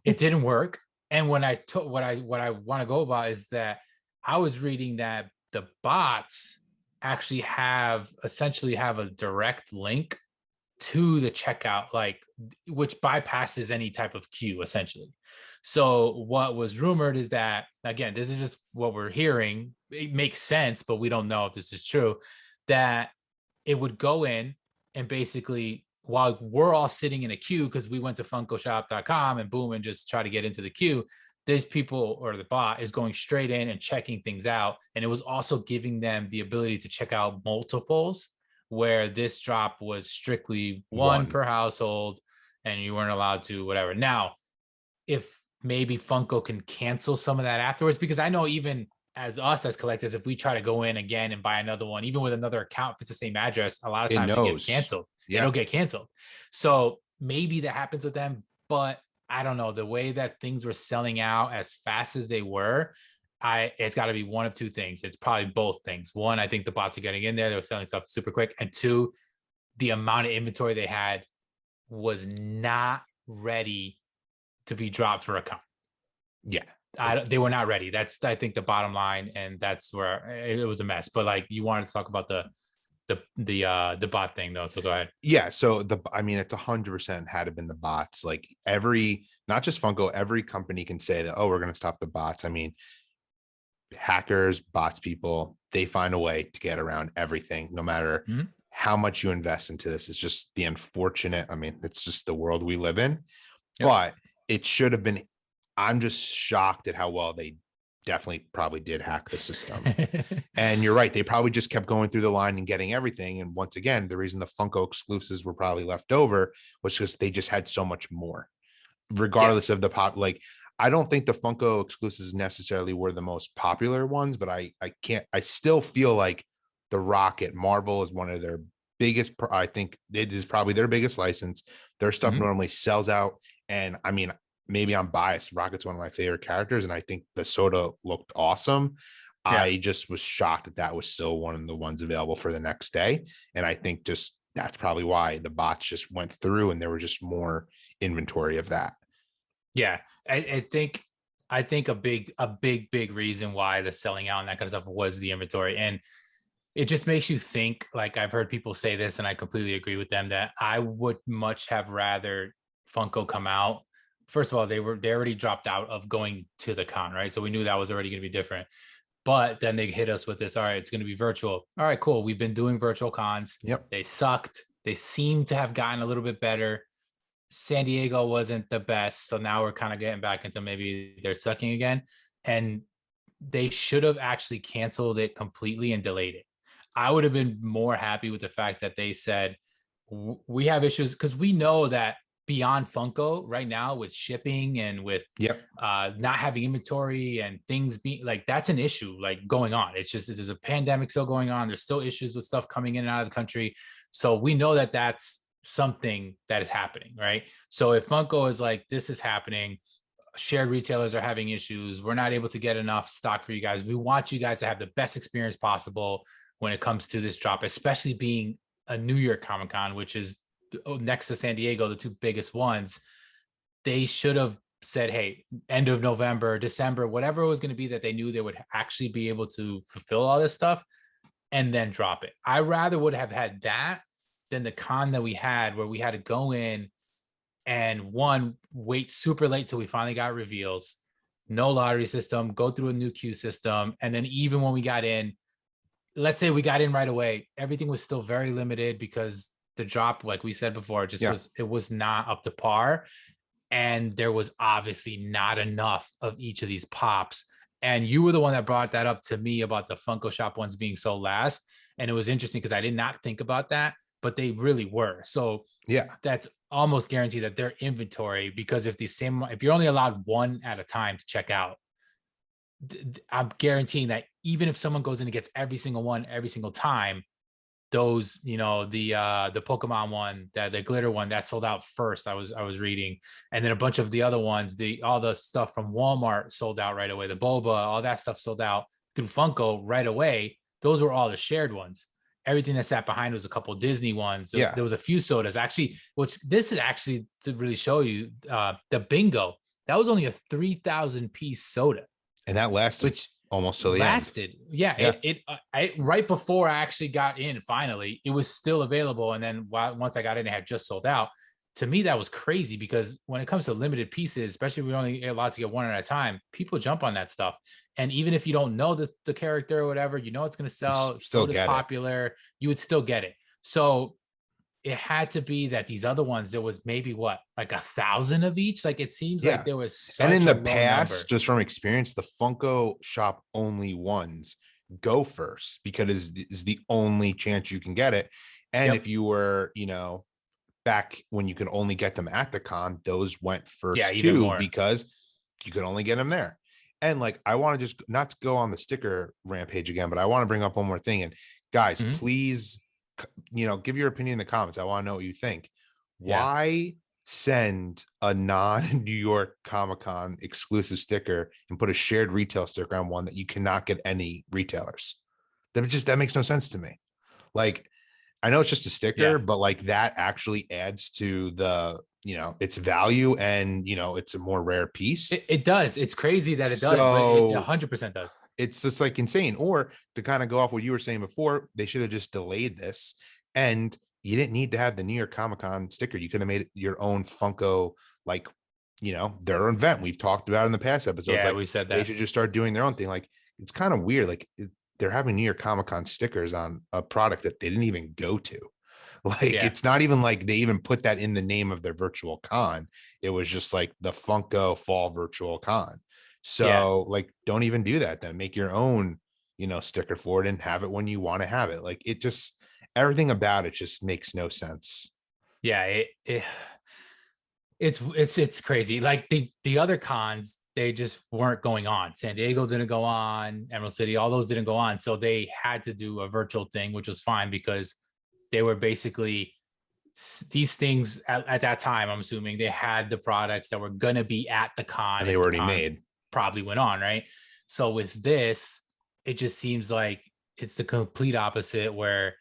It didn't work. And when I took what I want to go about is that I was reading that the bots actually essentially have a direct link to the checkout, like which bypasses any type of queue essentially. So what was rumored is that, again, this is just what we're hearing. It makes sense, but we don't know if this is true, that it would go in and basically, while we're all sitting in a queue because we went to funkoshop.com and boom, and just try to get into the queue, these people or the bot is going straight in and checking things out. And it was also giving them the ability to check out multiples, where this drop was strictly one per household and you weren't allowed to whatever. Now, if maybe Funko can cancel some of that afterwards, because I know even as us as collectors, if we try to go in again and buy another one, even with another account, if it's the same address, a lot of times it gets canceled. It'll get canceled. So maybe that happens with them, but I don't know, the way that things were selling out as fast as they were, it's got to be one of two things. It's probably both things. One, I think the bots are getting in there. They were selling stuff super quick. And two, the amount of inventory they had was not ready to be dropped for a con. Yeah. They were not ready. That's, I think, the bottom line. And that's where it was a mess. But like, you wanted to talk about the bot thing though. So go ahead. Yeah. So I mean, it's 100% had it been the bots. Like not just Funko, every company can say that, oh, we're going to stop the bots. I mean, hackers, bots, people, they find a way to get around everything, no matter how much you invest into this. It's just the unfortunate. I mean, it's just the world we live in, but it should have been. I'm just shocked at how well they definitely probably did hack the system. And you're right. They probably just kept going through the line and getting everything. And once again, the reason the Funko exclusives were probably left over was because they just had so much more, regardless of the pop. Like, I don't think the Funko exclusives necessarily were the most popular ones, but I still feel like the Rocket Marvel is one of their biggest. I think it is probably their biggest license. Their stuff normally sells out. And I mean, maybe I'm biased. Rocket's one of my favorite characters, and I think the soda looked awesome. Yeah. I just was shocked that was still one of the ones available for the next day. And I think just that's probably why the bots just went through and there was just more inventory of that. Yeah, I think a big reason why the selling out and that kind of stuff was the inventory. And it just makes you think, like, I've heard people say this and I completely agree with them, that I would much have rather Funko come out. First of all, they already dropped out of going to the con, right? So we knew that was already going to be different. But then they hit us with this, all right, it's going to be virtual. All right, cool. We've been doing virtual cons. Yep. They sucked. They seem to have gotten a little bit better. San Diego wasn't the best. So now we're kind of getting back into maybe they're sucking again. And they should have actually canceled it completely and delayed it. I would have been more happy with the fact that they said, we have issues, because we know that beyond Funko right now with shipping and with not having inventory and things being like, that's an issue like going on. It's just, there's a pandemic still going on. There's still issues with stuff coming in and out of the country. So we know that that's something that is happening, right? So if Funko is like, this is happening, shared retailers are having issues, we're not able to get enough stock for you guys, we want you guys to have the best experience possible when it comes to this drop, especially being a New York Comic Con, which is next to San Diego, the two biggest ones. They should have said, hey, end of November, December, whatever it was going to be, that they knew they would actually be able to fulfill all this stuff, and then drop it. I rather would have had that than the con that we had, where we had to go in and wait super late till we finally got reveals, no lottery system, go through a new queue system. And then even when we got in, let's say we got in right away, everything was still very limited because the drop, like we said before, it was not up to par. And there was obviously not enough of each of these pops. And you were the one that brought that up to me about the Funko Shop ones being so last. And it was interesting because I did not think about that, but they really were. So yeah, that's almost guaranteed that their inventory, because if you're only allowed one at a time to check out, I'm guaranteeing that even if someone goes in and gets every single one every single time, those, the Pokemon one, the glitter one, that sold out first. I was reading, and then a bunch of the other ones, all the stuff from Walmart sold out right away. The Boba, all that stuff sold out through Funko right away. Those were all the shared ones. Everything that sat behind was a couple of Disney ones. There was a few sodas actually, which this is actually to really show you the bingo. That was only a 3,000 piece soda. And that lasted almost till the end. Yeah. It right before I actually got in, finally, it was still available. And then once I got in, it had just sold out. To me, that was crazy, because when it comes to limited pieces, especially if we're only allowed to get one at a time, people jump on that stuff. And even if you don't know the character or whatever, it's going to sell, still popular, you would still get it. So it had to be that these other ones, there was maybe like 1,000 of each. Like, it seems like there was such and in the past number. Just from experience, the Funko Shop only ones go first because it is the only chance you can get it. And if you were back when you could only get them at the con, those went first too, because you could only get them there. And like, I want to just not to go on the sticker rampage again, but I want to bring up one more thing. And guys, please, give your opinion in the comments. I want to know what you think. Why send a non-New York Comic Con exclusive sticker and put a shared retail sticker on one that you cannot get any retailers. That makes no sense to me. Like, I know it's just a sticker, Yeah, but like that actually adds to the, its value, and it's a more rare piece. it does. It's crazy that it does, but it So 100% does. it's just like insane. Or to kind of go off what you were saying before, they should have just delayed this, and you didn't need to have the New York Comic Con sticker. You could have made it your own Funko, like, their own event. We've talked about in the past episodes. Yeah, Like, we said they that. should just start doing their own thing. Like, it's kind of weird. Like, they're having New York Comic Con stickers on a product that they didn't even go to. Like, Yeah, it's not even like they even put that in the name of their virtual con. It was just like the Funko Fall Virtual Con. yeah, So, like, don't even do that then. Make your own, sticker for it and have it when you want to have it. Like, it just, everything about it just makes no sense. yeah. It's crazy. Like the other cons, they just weren't going on. San Diego didn't go on, Emerald City, all those didn't go on. So they had to do a virtual thing, which was fine because they were basically these things at that time. I'm assuming they had the products that were gonna be at the con And they if were the already con made. probably went on, right? So with this, it just seems like it's the complete opposite where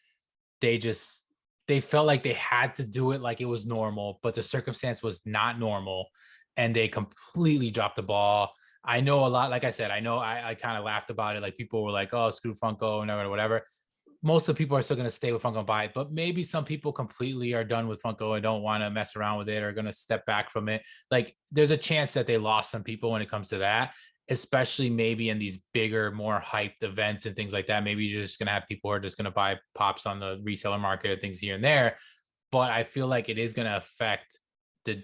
they just they felt like they had to do it like it was normal, but the circumstance was not normal, and they completely dropped the ball. I know a lot, like I said, I know I kind of laughed about it. Like people were like, "Oh, screw Funko," and whatever. Most of the people are still going to stay with Funko and buy it, but maybe some people completely are done with Funko and don't want to mess around with it or going to step back from it. Like there's a chance that they lost some people when it comes to that, especially maybe in these bigger, more hyped events and things like that. Maybe you're just going to have people who are just going to buy pops on the reseller market or things here and there. But I feel like it is going to affect the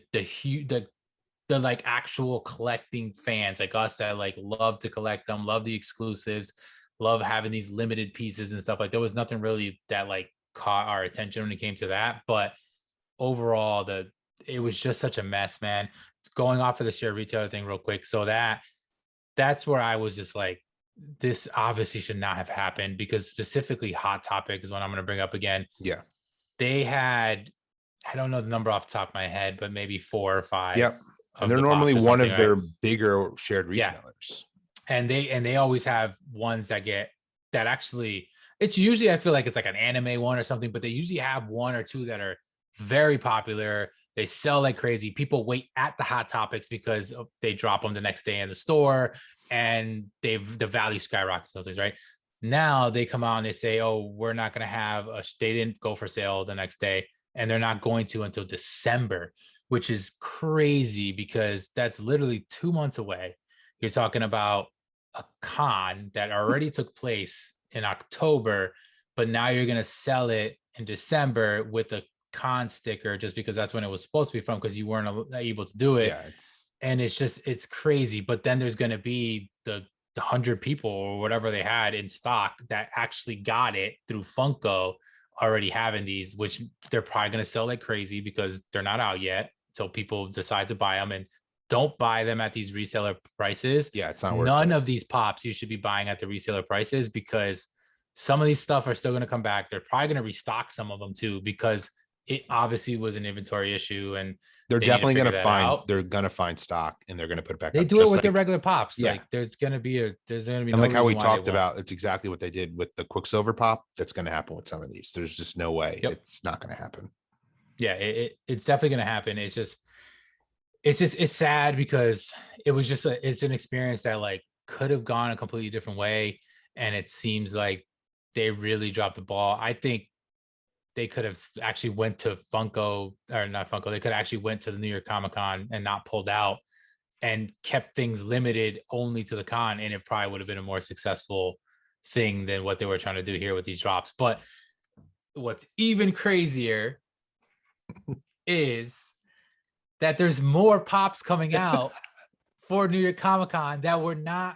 like actual collecting fans like us that like love to collect them, love the exclusives, love having these limited pieces and stuff. Like there was nothing really that like caught our attention when it came to that. But overall, it was just such a mess, man. Going off of the shared retailer thing real quick. So that's where I was just like, this obviously should not have happened, because specifically Hot Topic is what I'm going to bring up again. Yeah. They had, I don't know the number off the top of my head, but maybe 4 or 5 Yep. And of they're the normally pops or one something, of their right? bigger shared Yeah. retailers. And they always have ones that actually, it's usually, I feel like it's like an anime one or something, but they usually have 1 or 2 that are very popular. They sell like crazy. People wait at the Hot Topics because they drop them the next day in the store, and the value skyrockets those things, right? Now they come out and they say, "Oh, we're not going to have they didn't go for sale the next day, and they're not going to until December," which is crazy because that's literally 2 months away. You're talking about a con that already took place in October, but now you're going to sell it in December with a con sticker just because that's when it was supposed to be from, because you weren't able to do it. Yeah, it's And it's crazy. But then there's going to be the 100 people or whatever they had in stock that actually got it through Funko already having these, which they're probably going to sell like crazy because they're not out yet. So people decide to buy them, and don't buy them at these reseller prices. yeah, it's not worth None it. of these pops you should be buying at the reseller prices, because some of these stuff are still going to come back. They're probably going to restock some of them too, because it obviously was an inventory issue and They're they need to definitely figure gonna that find out. they're gonna find stock, and they're gonna put it back They up. do it Just with their like, regular pops. yeah. Like there's going to be And no like how we reason why they talked won't. about, it's exactly what they did with the Quicksilver pop. That's gonna happen with some of these. There's just no way. Yep. It's not gonna happen. Yeah, it's definitely going to happen. It's sad because it's an experience that like could have gone a completely different way, and it seems like they really dropped the ball. I think they could have actually went to Funko, or not Funko. They could actually went to the New York Comic Con and not pulled out and kept things limited only to the con, and it probably would have been a more successful thing than what they were trying to do here with these drops. But what's even crazier is that there's more pops coming out for New York Comic Con that were not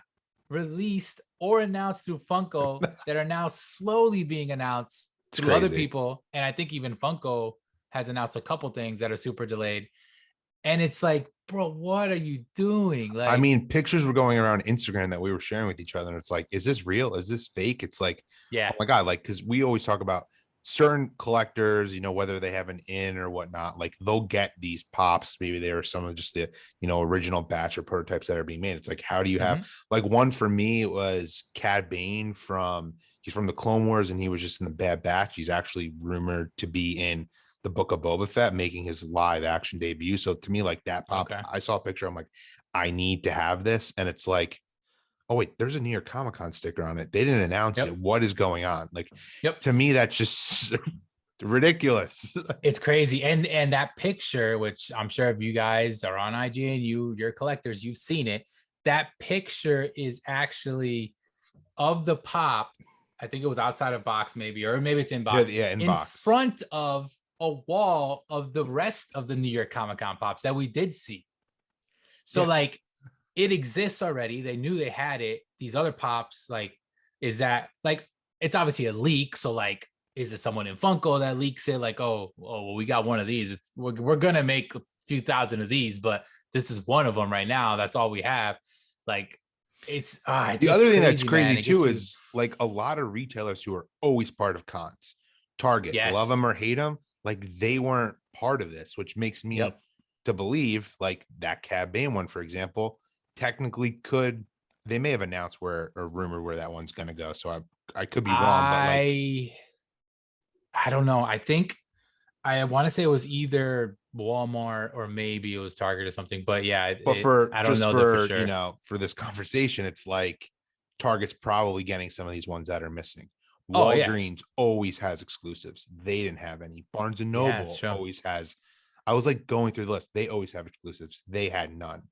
released or announced through Funko that are now slowly being announced It's through other crazy. people. And I think even Funko has announced a couple things that are super delayed. And it's like, bro, what are you doing? Like, I mean, pictures were going around Instagram that we were sharing with each other, and it's like, is this real? Is this fake? It's like, yeah, oh my god, like, because we always talk about certain collectors, you know, whether they have an in or whatnot, like they'll get these pops. Maybe they are some of just the, you know, original batch or prototypes that are being made. It's like, how do you have like one for me was Cad Bane he's from the Clone Wars and he was just in the Bad Batch. He's actually rumored to be in the Book of Boba Fett, making his live action debut. So to me, like that pop, I saw a picture. I'm like, I need to have this. And it's like, oh wait, there's a New York Comic Con sticker on it. They didn't announce it. What is going on? Like, to me, that's just ridiculous. It's crazy. And that picture, which I'm sure if you guys are on IG and you're collectors, you've seen it. That picture is actually of the pop. I think it was outside of box, maybe, or maybe it's in box. Yeah, in box. Front of a wall of the rest of the New York Comic Con pops that we did see. So like, it exists already. They knew they had it. These other pops, like, is that like, it's obviously a leak. So like, is it someone in Funko that leaks it? Like, oh, well, we got one of these. We're gonna make a few thousand of these, but this is one of them right now. That's all we have. Like, it's the other thing that's crazy too is like a lot of retailers who are always part of cons, Target, love them or hate them, like they weren't part of this, which makes me to believe like that Cad Bane one, for example, technically they may have announced where or rumored where that one's going to go. So I could be wrong, but like I don't know. I think I want to say it was either Walmart or maybe it was Target or something. But yeah, I don't know for sure. You know, for this conversation, it's like Target's probably getting some of these ones that are missing. Walgreens always has exclusives. They didn't have any. Barnes and Noble always has. I was like going through the list. They always have exclusives. They had none.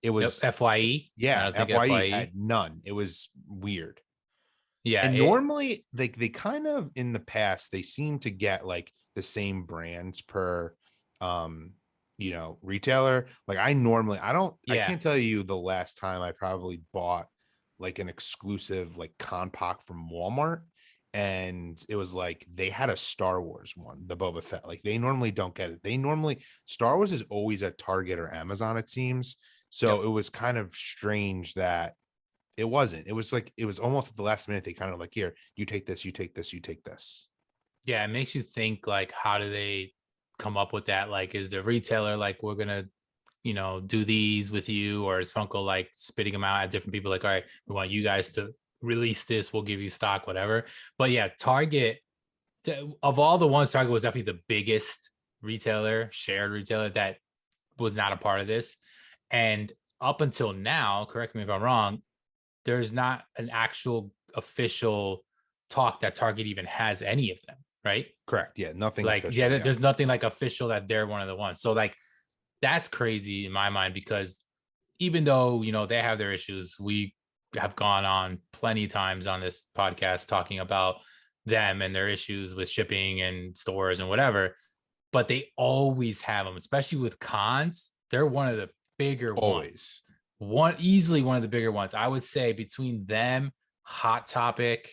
It was FYE. Yeah, FYE had none. It was weird. Yeah. And normally they kind of in the past, they seem to get like the same brands per you know, retailer. Like I can't tell you the last time I probably bought like an exclusive like Conpoc from Walmart. And it was like they had a Star Wars one, the Boba Fett. Like they normally don't get it. Star Wars is always at Target or Amazon, it seems. So it was kind of strange that it wasn't. It was like it was almost at the last minute. They kind of like, here, you take this, you take this, you take this. Yeah, it makes you think like, how do they come up with that? Like, is the retailer like, we're gonna, you know, do these with you, or is Funko like spitting them out at different people? Like, all right, we want you guys to release this, we'll give you stock, whatever. But yeah, Target, of all the ones, Target was definitely the biggest shared retailer that was not a part of this. And up until now, correct me if I'm wrong, there's not an actual official talk that Target even has any of them, right? Correct. Yeah, nothing like official, there's nothing like official that they're one of the ones. So like, that's crazy in my mind, because even though, you know, they have their issues, we have gone on plenty of times on this podcast talking about them and their issues with shipping and stores and whatever, but they always have them, especially with cons. They're one of the bigger ones. Easily one of the bigger ones. I would say between them, Hot Topic,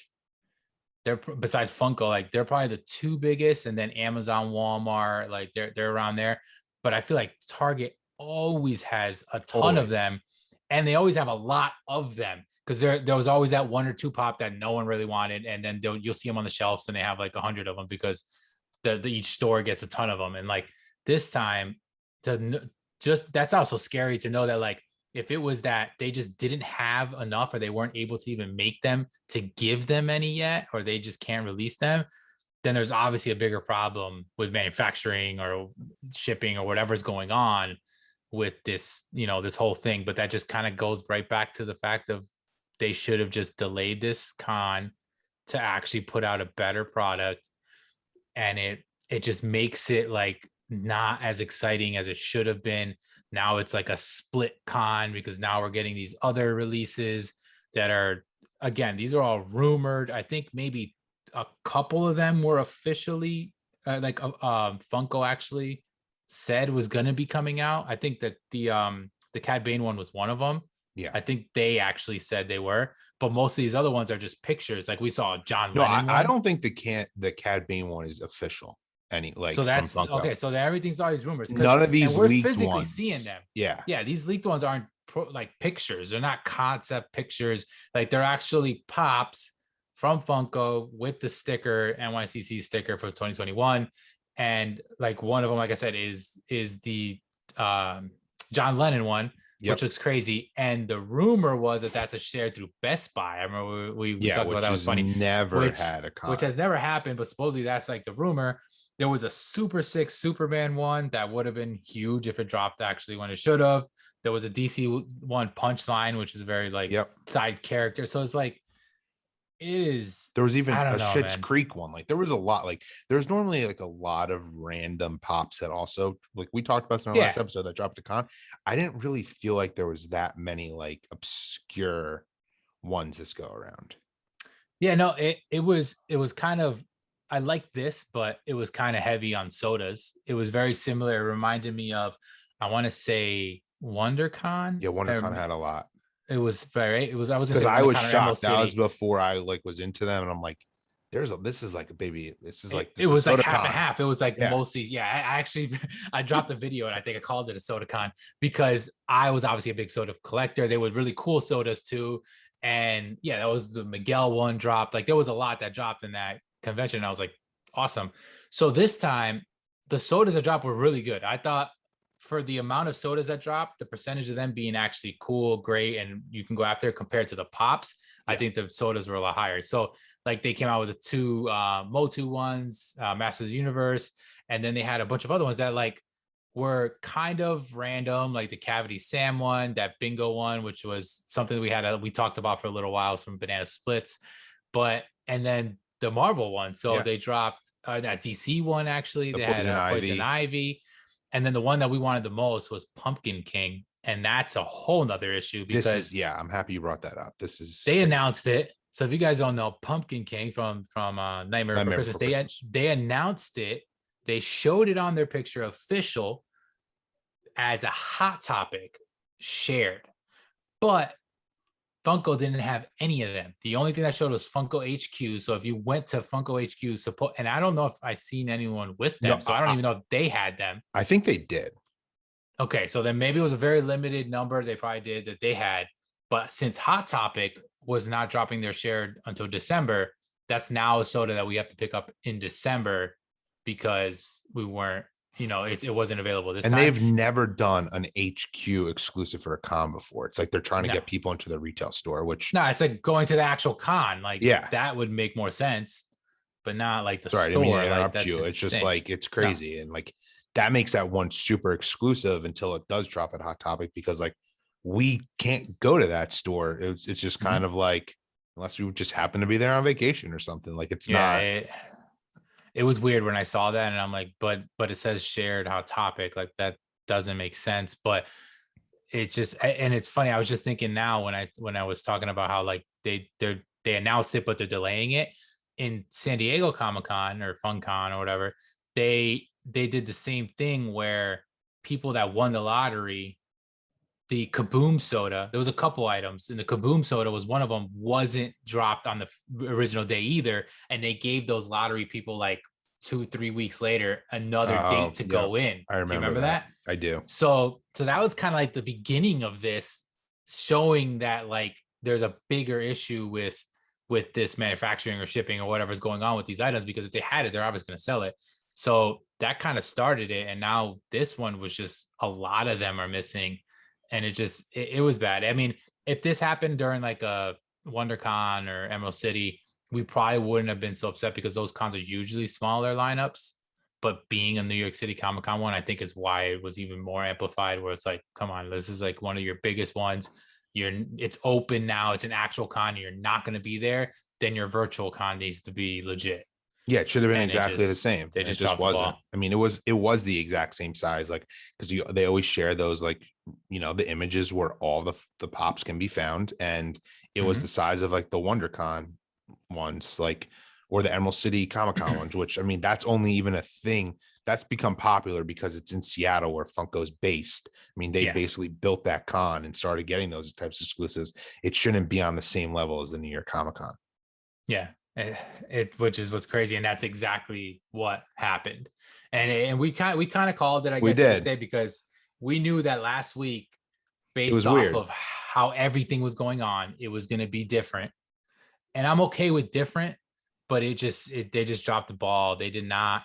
they're, besides Funko, like they're probably the two biggest, and then Amazon, Walmart, like they're around there. But I feel like Target always has a ton of them, and they always have a lot of them, because there was always that one or two pop that no one really wanted, and then you'll see them on the shelves and they have like 100 of them, because each store gets a ton of them. And like this time, that's also scary to know that like, if it was that they just didn't have enough, or they weren't able to even make them to give them any yet, or they just can't release them, then there's obviously a bigger problem with manufacturing or shipping or whatever's going on with this, you know, this whole thing. But that just kind of goes right back to the fact of they should have just delayed this con to actually put out a better product. And it just makes it like not as exciting as it should have been. Now it's like a split con, because now we're getting these other releases that are, again, these are all rumored. I think maybe a couple of them were officially Funko actually said was going to be coming out. I think that the Cad Bane one was one of them. Yeah, I think they actually said they were, but most of these other ones are just pictures. Like we saw John No, Lennon I don't think the Cad Bane one is official. So that's okay. So everything's always rumors. None of these we're leaked physically ones. seeing them. Yeah. These leaked ones aren't like pictures. They're not concept pictures. Like they're actually pops from Funko with the sticker, NYCC sticker for 2021. And like one of them, like I said, is the John Lennon one, which looks crazy. And the rumor was that that's a share through Best Buy. I remember we talked about that. Was funny. Never had a con. Which has never happened, but supposedly that's like the rumor. There was a Super 6 Superman one that would have been huge if it dropped actually when it should have. There was a DC one Punchline, which is a very like side character. So it's like, there was even a Schitt's Creek one. Like there was a lot, like there's normally like a lot of random pops that also, like we talked about in our last episode that dropped a con. I didn't really feel like there was that many like obscure ones this go around. Yeah, no, it was kind of, I like this, but it was kind of heavy on sodas. It was very similar. It reminded me of, I want to say WonderCon. Yeah, WonderCon had a lot. It was very, it was, I was because I was shocked. That was before I like was into them, and I'm like, this is like a baby. This is like, it was like half and half. It was like mostly, I actually, I dropped the video and I think I called it a soda con because I was obviously a big soda collector. They were really cool sodas too. And yeah, that was the Miguel one dropped. Like there was a lot that dropped in that convention. And I was like, awesome. So this time the sodas that dropped were really good. I thought for the amount of sodas that dropped, the percentage of them being actually cool, great, and you can go after compared to the pops, I think the sodas were a lot higher. So like they came out with the two Motu ones, Masters of the Universe, and then they had a bunch of other ones that like were kind of random, like the Cavity Sam one, that Bingo one, which was something that we talked about for a little while from Banana Splits, and then the Marvel one. So they dropped that DC one actually. They had Poison Ivy. And then the one that we wanted the most was Pumpkin King. And that's a whole nother issue because I'm happy you brought that up. They crazy. Announced it. So if you guys don't know, Pumpkin King from Nightmare Before Christmas, they announced it. They showed it on their picture official as a Hot Topic shared. But Funko didn't have any of them. The only thing that showed was Funko HQ. So if you went to Funko HQ support, and I don't know if I seen anyone with them, so I don't even know if they had them. I think they did. Okay, so then maybe it was a very limited number they probably did that they had. But since Hot Topic was not dropping their share until December, that's now a soda that we have to pick up in December because we weren't, it wasn't available this time. And they've never done an HQ exclusive for a con before. It's like they're trying to get people into the retail store, which it's like going to the actual con. Like that would make more sense, but not like the store. I mean, it's just like, it's crazy. And like, that makes that one super exclusive until it does drop at Hot Topic, because like we can't go to that store. It's just kind of like, unless we just happen to be there on vacation or something. Like it's not. It was weird when I saw that, and I'm like, but it says shared Hot Topic, like that doesn't make sense. But it's just, and it's funny. I was just thinking now when I was talking about how like they announced it, but they're delaying it in San Diego Comic Con or FunCon or whatever. They did the same thing where people that won the lottery, the Kaboom soda, there was a couple items, and the Kaboom soda was one of them, wasn't dropped on the original day either. And they gave those lottery people like 2-3 weeks later another date to go in. I remember. Do you remember that? I do. So that was kind of like the beginning of this, showing that like there's a bigger issue with this manufacturing or shipping or whatever's going on with these items, because if they had it, they're obviously going to sell it. So that kind of started it. And now this one was just, a lot of them are missing. And it was bad. I mean, if this happened during like a WonderCon or Emerald City, we probably wouldn't have been so upset, because those cons are usually smaller lineups. But being a New York City Comic Con one, I think is why it was even more amplified, where it's like, come on, this is like one of your biggest ones. It's open now. It's an actual con. You're not going to be there. Then your virtual con needs to be legit. Yeah, it should have been exactly the same. It just wasn't. I mean, it was the exact same size, like, because they always share those, like, the images where all the pops can be found, and it was the size of like the WonderCon ones, like, or the Emerald City Comic Con ones, which, I mean, that's only even a thing that's become popular because it's in Seattle where Funko's based. I mean, they basically built that con and started getting those types of exclusives. It shouldn't be on the same level as the New York Comic Con. Yeah. Which is what's crazy, and that's exactly what happened. And we kind of called it, I guess I could say, because we knew that last week, based off of how everything was going on, it was going to be different. and I'm okay with different, but they just dropped the ball. They did not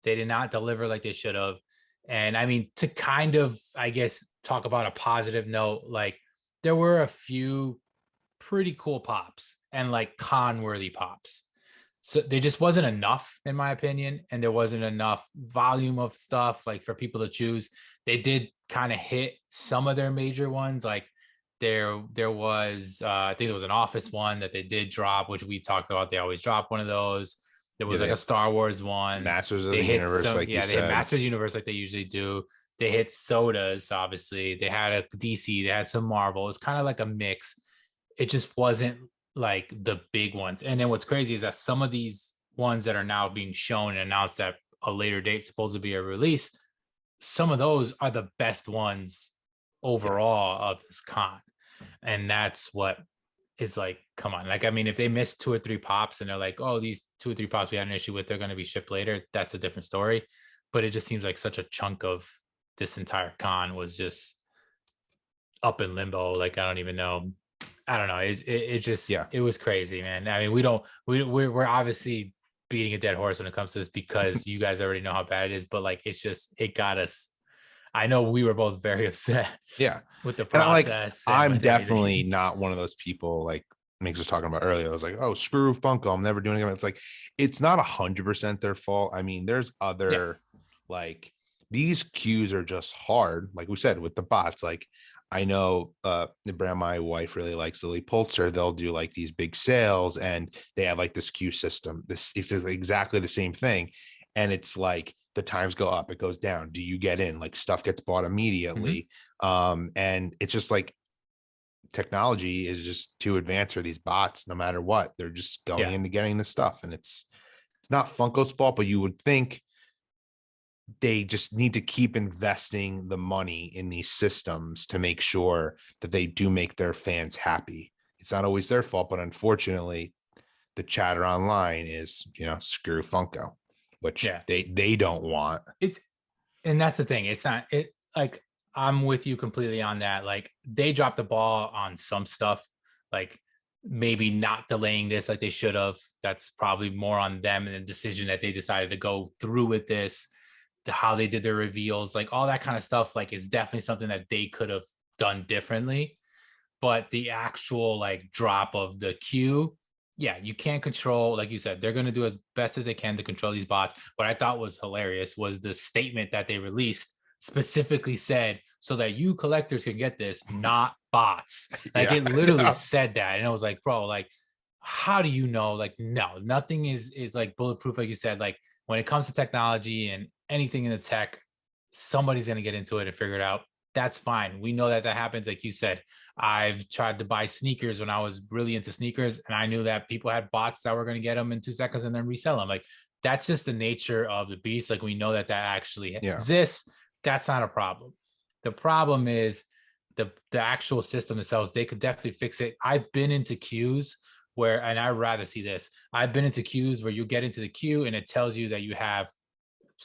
deliver like they should have. And I mean, to kind of, I guess, talk about a positive note, like there were a few pretty cool pops and like con worthy pops. So there just wasn't enough, in my opinion, and there wasn't enough volume of stuff like for people to choose. They did kind of hit some of their major ones, like there was I think there was an Office one that they did drop, which we talked about. They always drop one of those. There Yeah, was like a Star Wars one. Masters of They the hit Universe, some, like you yeah, they hit said. Masters Universe like they usually do. They hit sodas, obviously. They had a DC, they had some Marvel. It's kind of like a mix. It just wasn't like the big ones. And then what's crazy is that some of these ones that are now being shown and announced at a later date, supposed to be a release, some of those are the best ones Yeah. overall of this con. And that's what is like, come on. Like, I mean, if they miss 2 or 3 pops and they're like, oh, these 2 or 3 pops we had an issue with, they're going to be shipped later, that's a different story. But it just seems like such a chunk of this entire con was just up in limbo. Like, I don't even know. I don't know. It just, Yeah. it was crazy, man. I mean, we're obviously beating a dead horse when it comes to this because you guys already know how bad it is, but like, it's just, it got us. I know we were both very upset Yeah. with the And like, process and I'm with definitely everything. not one of those people like Mix was talking about earlier. I was like, oh, screw Funko. I'm never doing it again. It's like, it's not 100% their fault. I mean, there's Yeah. other, like, these queues are just hard. Like we said, with the bots, like, I know the brand my wife really likes, Lily Pulitzer. They'll do like these big sales and they have like this queue system. This is exactly the same thing. And it's like the times go up, it goes down. Do you get in? Like stuff gets bought Mm-hmm. immediately. And it's just like technology is just too advanced for these bots, no matter what. They're just going Yeah. into getting the stuff. And it's not Funko's fault, but you would think they just need to keep investing the money in these systems to make sure that they do make their fans happy. It's not always their fault, but unfortunately, the chatter online is, screw Funko, which Yeah. they don't want. It's, and that's the thing. It's not it like, I'm with you completely on that. Like, they dropped the ball on some stuff, like maybe not delaying this like they should have. That's probably more on them and the decision that they decided to go through with this, how they did their reveals, like all that kind of stuff, like is definitely something that they could have done differently. But the actual like drop of the queue, yeah, you can't control. Like you said, they're going to do as best as they can to control these bots. What I thought was hilarious was the statement that they released specifically said, so that you collectors can get this, not bots. Like, Yeah. it literally said that. And I was like, bro, like, how do you know? Like, no, nothing is like bulletproof. Like you said, like when it comes to technology and anything in the tech, somebody's going to get into it and figure it out. That's fine. We know that happens. Like you said, I've tried to buy sneakers when I was really into sneakers, and I knew that people had bots that were going to get them in 2 seconds and then resell them. Like, that's just the nature of the beast. Like, we know that actually Yeah. exists. That's not a problem. The problem is the actual system itself. They could definitely fix it. I've been into queues where, and I'd rather see this. I've been into queues where you get into the queue and it tells you that you have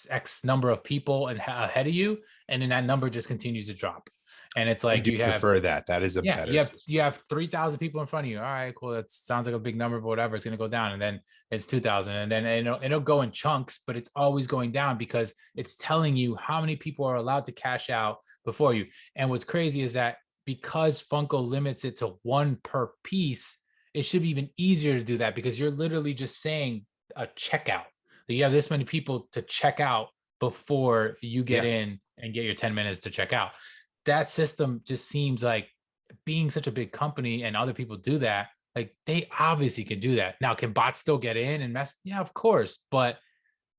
X number of people and ahead of you, and then that number just continues to drop. And it's I like do you have, prefer that. That is a yeah, better system. you have 3,000 people in front of you. All right, cool. That sounds like a big number, but whatever. It's gonna go down, and then it's 2,000, and then it'll go in chunks, but it's always going down because it's telling you how many people are allowed to cash out before you. And what's crazy is that because Funko limits it to one per piece, it should be even easier to do that because you're literally just saying a checkout. That you have this many people to check out before you get Yeah. in and get your 10 minutes to check out. That system just seems like, being such a big company and other people do that, like they obviously can do that. Now, can bots still get in and mess? Yeah, of course. But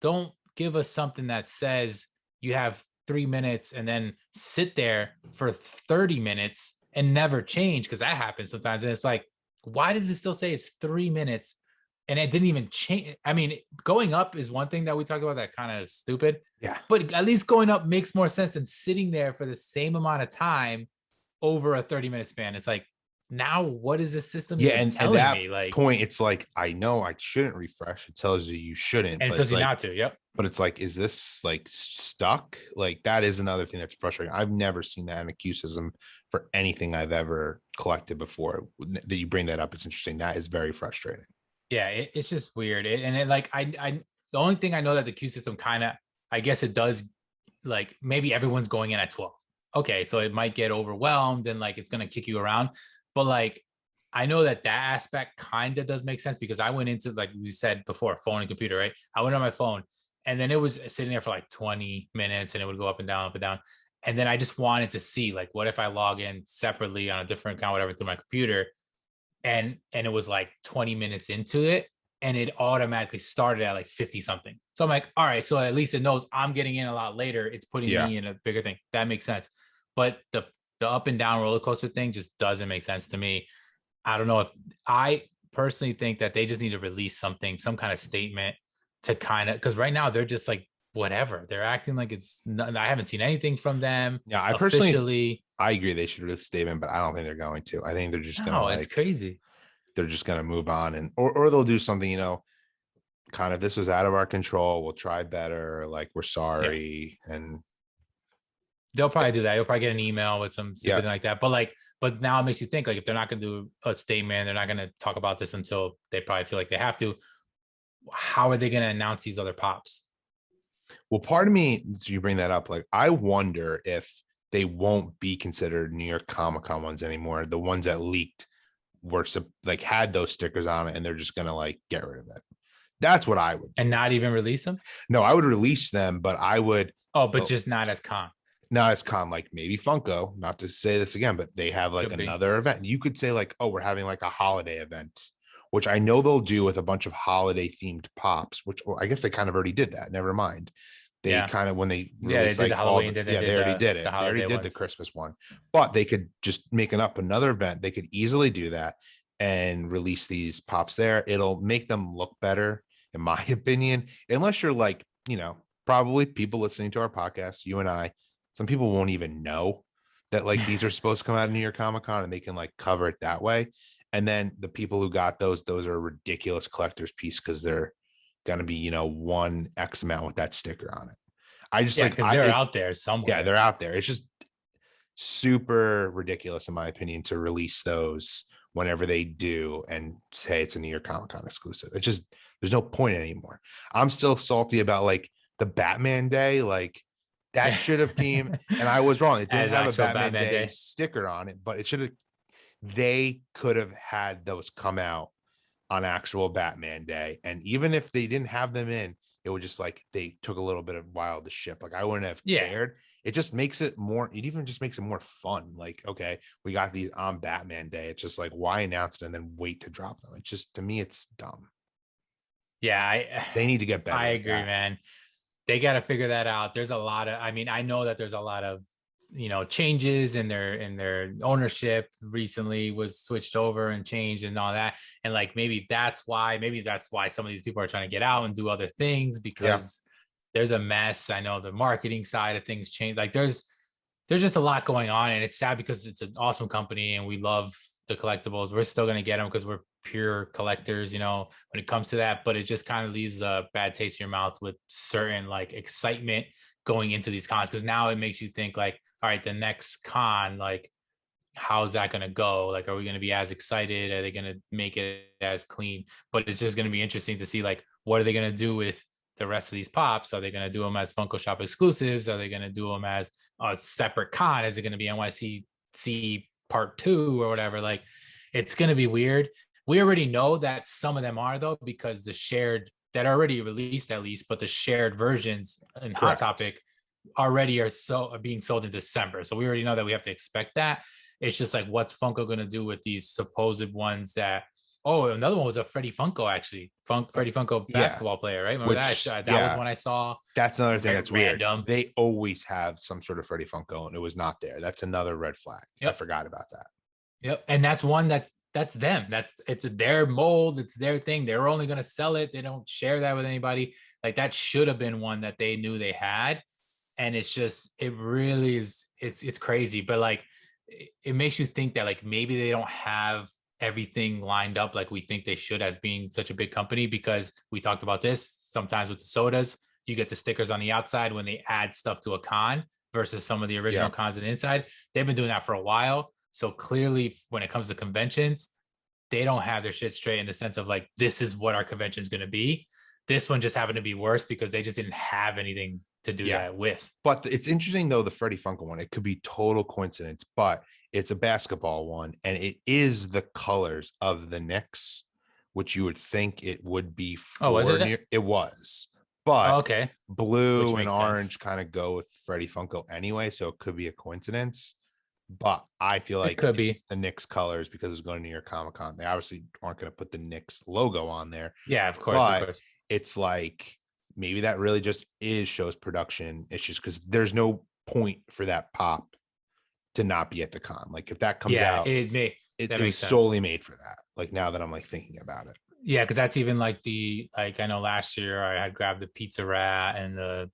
don't give us something that says you have 3 minutes and then sit there for 30 minutes and never change, because that happens sometimes. And it's like, why does it still say it's 3 minutes? And it didn't even change. I mean, going up is one thing that we talked about that kind of stupid, Yeah. but at least going up makes more sense than sitting there for the same amount of time over a 30-minute span. It's like, now what is this system Yeah, even and at telling that me? Like, point, it's like I know I shouldn't refresh. It tells you shouldn't, and it but tells it's you like, not to. Yep. but it's like, is this like stuck? Like that is another thing that's frustrating. I've never seen that in a queue system for anything I've ever collected before. That you bring that up, it's interesting. That is very frustrating. Yeah, it's just weird. And it like the only thing I know that the queue system kind of, I guess it does, like maybe everyone's going in at 12. Okay, so it might get overwhelmed and like it's gonna kick you around. But like I know that that aspect kind of does make sense because I went into, like we said before, phone and computer, right? I went on my phone and then it was sitting there for like 20 minutes and it would go up and down, up and down. And then I just wanted to see like what if I log in separately on a different account, whatever, through my computer, and it was like 20 minutes into it and it automatically started at like 50 something. So I'm like, all right, so at least it knows I'm getting in a lot later. It's putting Yeah. me in a bigger thing. That makes sense. But the up and down roller coaster thing just doesn't make sense to me. I don't know, if I personally think that they just need to release something, some kind of statement to kind of, because right now they're just like whatever. They're acting like it's not, I haven't seen anything from them Yeah, I personally officially. I agree they should release a statement, but I don't think they're going to. I think they're just gonna No, it's like crazy. they're just gonna move on and or they'll do something, kind of this was out of our control. We'll try better, like we're Yeah. sorry. And They'll probably do that. You'll probably get an email with some yeah, stupid thing like that. But like, but now it makes you think, like, if they're not going to do a statement, they're not going to talk about this until they probably feel like they have to. How are they going to announce these other pops? well, part of me, so you bring that up, like I wonder if they won't be considered New York Comic Con ones anymore. The ones that leaked were like had those stickers on it, and they're just gonna like get rid of it. That's what I would And do. not even release them? No, I would release them, but I would Oh, but just not as con. not as con like maybe Funko, not to say this again, but they have like Could be. another event. You could say like, oh, we're having like a holiday event, which I know they'll do with a bunch of holiday themed pops, which, well, I guess they kind of already did that. Never mind. They Yeah. kind of, when they Yeah, they released did the like all Halloween, the, then they yeah, they did already did the it. They already holiday did the ones. Christmas one, but they could just make up another event. They could easily do that and release these pops there. It'll make them look better, in my opinion, unless you're like, probably people listening to our podcast, you and I, some people won't even know that like these are supposed to come out of New York Comic Con and they can like cover it that way. And then the people who got those are a ridiculous collector's piece because they're going to be, one X amount with that sticker on it. I just Yeah, like, because they're out there yeah, somewhere. they're out there. It's just super ridiculous, in my opinion, to release those whenever they do and say it's a New York Comic Con exclusive. It just, there's no point anymore. I'm still salty about like the Batman Day, like that should have came, and I was wrong. It didn't As have a actual Batman Batman Day Day. sticker on it, but it should have, they could have had those come out on actual Batman Day. And even if they didn't have them in, it would just like they took a little bit of while to ship. Like I wouldn't have Yeah. cared. It just makes it more, it even just makes it more fun. Like, okay, we got these on Batman Day. It's just like, why announce it and then wait to drop them? It's just, to me, it's dumb. Yeah, They need to get better I at agree, that. man. They got to figure that out. There's a lot of, I mean, I know that there's a lot of, changes in their ownership recently was switched over and changed and all that. And like maybe that's why some of these people are trying to get out and do other things Yeah. because there's a mess. I know the marketing side of things changed. Like there's just a lot going on, and it's sad because it's an awesome company and we love the collectibles. We're still going to get them because we're pure collectors, when it comes to that. But it just kind of leaves a bad taste in your mouth with certain like excitement going into these cons, because now it makes you think like, all right, the next con, like, how's that going to go? Like, are we going to be as excited? Are they going to make it as clean? But it's just going to be interesting to see like, what are they going to do with the rest of these pops? Are they going to do them as Funko Shop exclusives? Are they going to do them as a separate con? Is it going to be NYCC part 2 or whatever? Like, it's going to be weird. We already know that some of them are, though, because the shared that are already released, at least, but the shared versions in Hot Correct. Topic already are being sold in December. So we already know that we have to expect that. It's just like, what's Funko going to do with these supposed ones that, oh, another one was a Freddie Funko, actually. Freddie Funko Yeah. basketball player, right? Remember Which, that? That was yeah, one I saw. that's another thing Very that's weird. random. They always have some sort of Freddie Funko and it was not there. That's another red flag. Yep. I forgot about that. Yep. And that's one that's them. It's their mold. It's their thing. They're only going to sell it. They don't share that with anybody. Like, that should have been one that they knew they had. And it's just, it really is, it's crazy. But like, it makes you think that like maybe they don't have everything lined up like we think they should as being such a big company, because we talked about this sometimes with the sodas, you get the stickers on the outside when they add stuff to a con versus some of the original Yeah. cons on the inside. They've been doing that for a while. So clearly when it comes to conventions, they don't have their shit straight in the sense of like, this is what our convention is going to be. This one just happened to be worse because they just didn't have anything to do that with. But it's interesting though, the Freddie Funko one, it could be total coincidence, but it's a basketball one and it is the colors of the Knicks, which you would think it would be Oh, was it? it was, but okay. blue and orange kind of go with Freddie Funko anyway, so it could be a coincidence. But I feel like it could be the Knicks colors because it's going to New York Comic Con. They obviously aren't going to put the Knicks logo on there. Yeah, of course. But of course. it's like maybe that really just shows production issues because there's no point for that pop to not be at the con. Like if that comes out, it was solely made for that. Like now that I'm like thinking about it. Yeah, because that's even like I know last year I had grabbed the Pizza Rat and the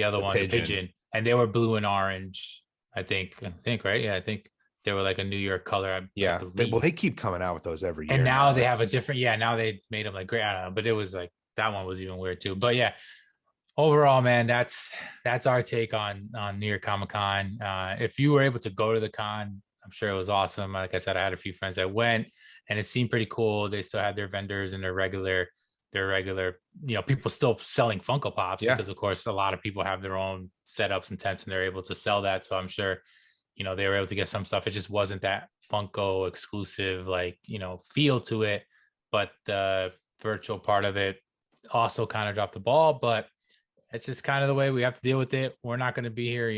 other one, the Pigeon, and they were blue and orange. I think, right? Yeah, I think they were like a New York color. They keep coming out with those every year. And now they have a different, now they made them like great. I don't know, but it was like that one was even weird too. But yeah, overall, man, that's our take on New York Comic Con. If you were able to go to the con, I'm sure it was awesome. Like I said, I had a few friends that went, and it seemed pretty cool. They still had their vendors and their regular, people still selling Funko Pops because of course a lot of people have their own setups and tents and they're able to sell that. So I'm sure, they were able to get some stuff. It just wasn't that Funko exclusive, feel to it. But the virtual part of it also kind of dropped the ball, but it's just kind of the way we have to deal with it. We're not going to be here,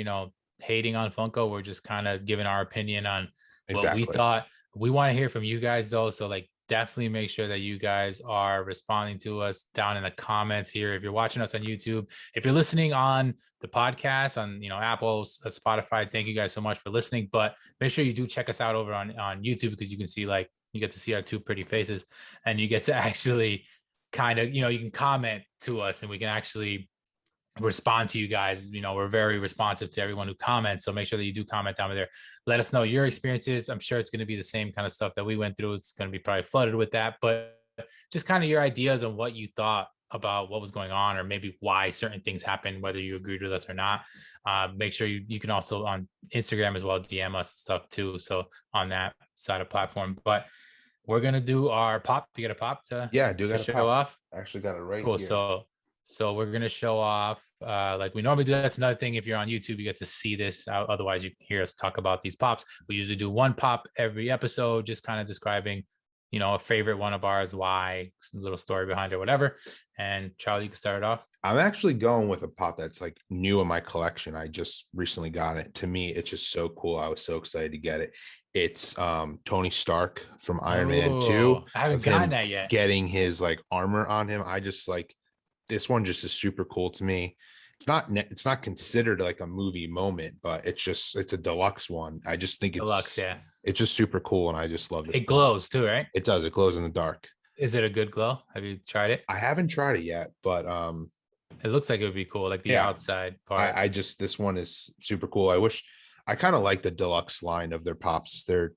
hating on Funko. We're just kind of giving our opinion on what we thought. We want to hear from you guys though. So definitely make sure that you guys are responding to us down in the comments here. If you're watching us on YouTube, if you're listening on the podcast on, Apple, Spotify, thank you guys so much for listening, but make sure you do check us out over on YouTube, because you can see, you get to see our two pretty faces and you get to actually kind of, you can comment to us and we can actually respond to you guys. We're very responsive to everyone who comments, so make sure that you do comment down there. Let us know your experiences. I'm sure it's going to be the same kind of stuff that we went through. It's going to be probably flooded with that, but just kind of your ideas on what you thought about what was going on, or maybe why certain things happened, whether you agreed with us or not. Make sure you can also on Instagram as well DM us stuff too, so on that side of platform. But we're gonna do our pop. You got a pop to show off? I actually got it right cool here. So we're going to show off like we normally do. That's another thing. If you're on YouTube, you get to see this. Otherwise, you can hear us talk about these pops. We usually do one pop every episode, just kind of describing, a favorite one of ours, why, a little story behind it, whatever. And Charlie, you can start it off. I'm actually going with a pop that's like new in my collection. I just recently got it. To me, it's just so cool. I was so excited to get it. It's Tony Stark from Iron Man 2. I haven't gotten that yet. Getting his armor on him. I just this one just is super cool to me. It's not considered like a movie moment, but it's a deluxe one. I just think it's deluxe, it's just super cool, and I just love it. It glows too, right? It does. It glows in the dark. Is it a good glow? Have you tried it? I haven't tried it yet, but it looks like it would be cool, like the outside part. This one is super cool. I kind of like the deluxe line of their pops. They're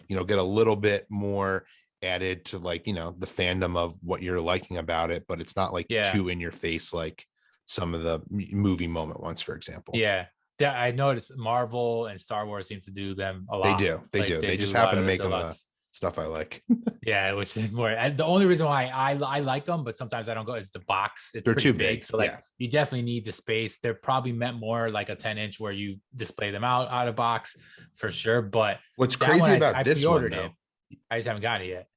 get a little bit more added to the fandom of what you're liking about it, but it's not too in your face like some of the movie moment ones, for example. I noticed Marvel and Star Wars seem to do them a lot. They do. They just happen to make them the stuff I like. Which is more, the only reason why I like them, but sometimes I don't go, is the box. They're too big, so you definitely need the space. They're probably meant more like a 10-inch where you display them out of box for sure. But what's crazy about this one though, I just haven't got it yet.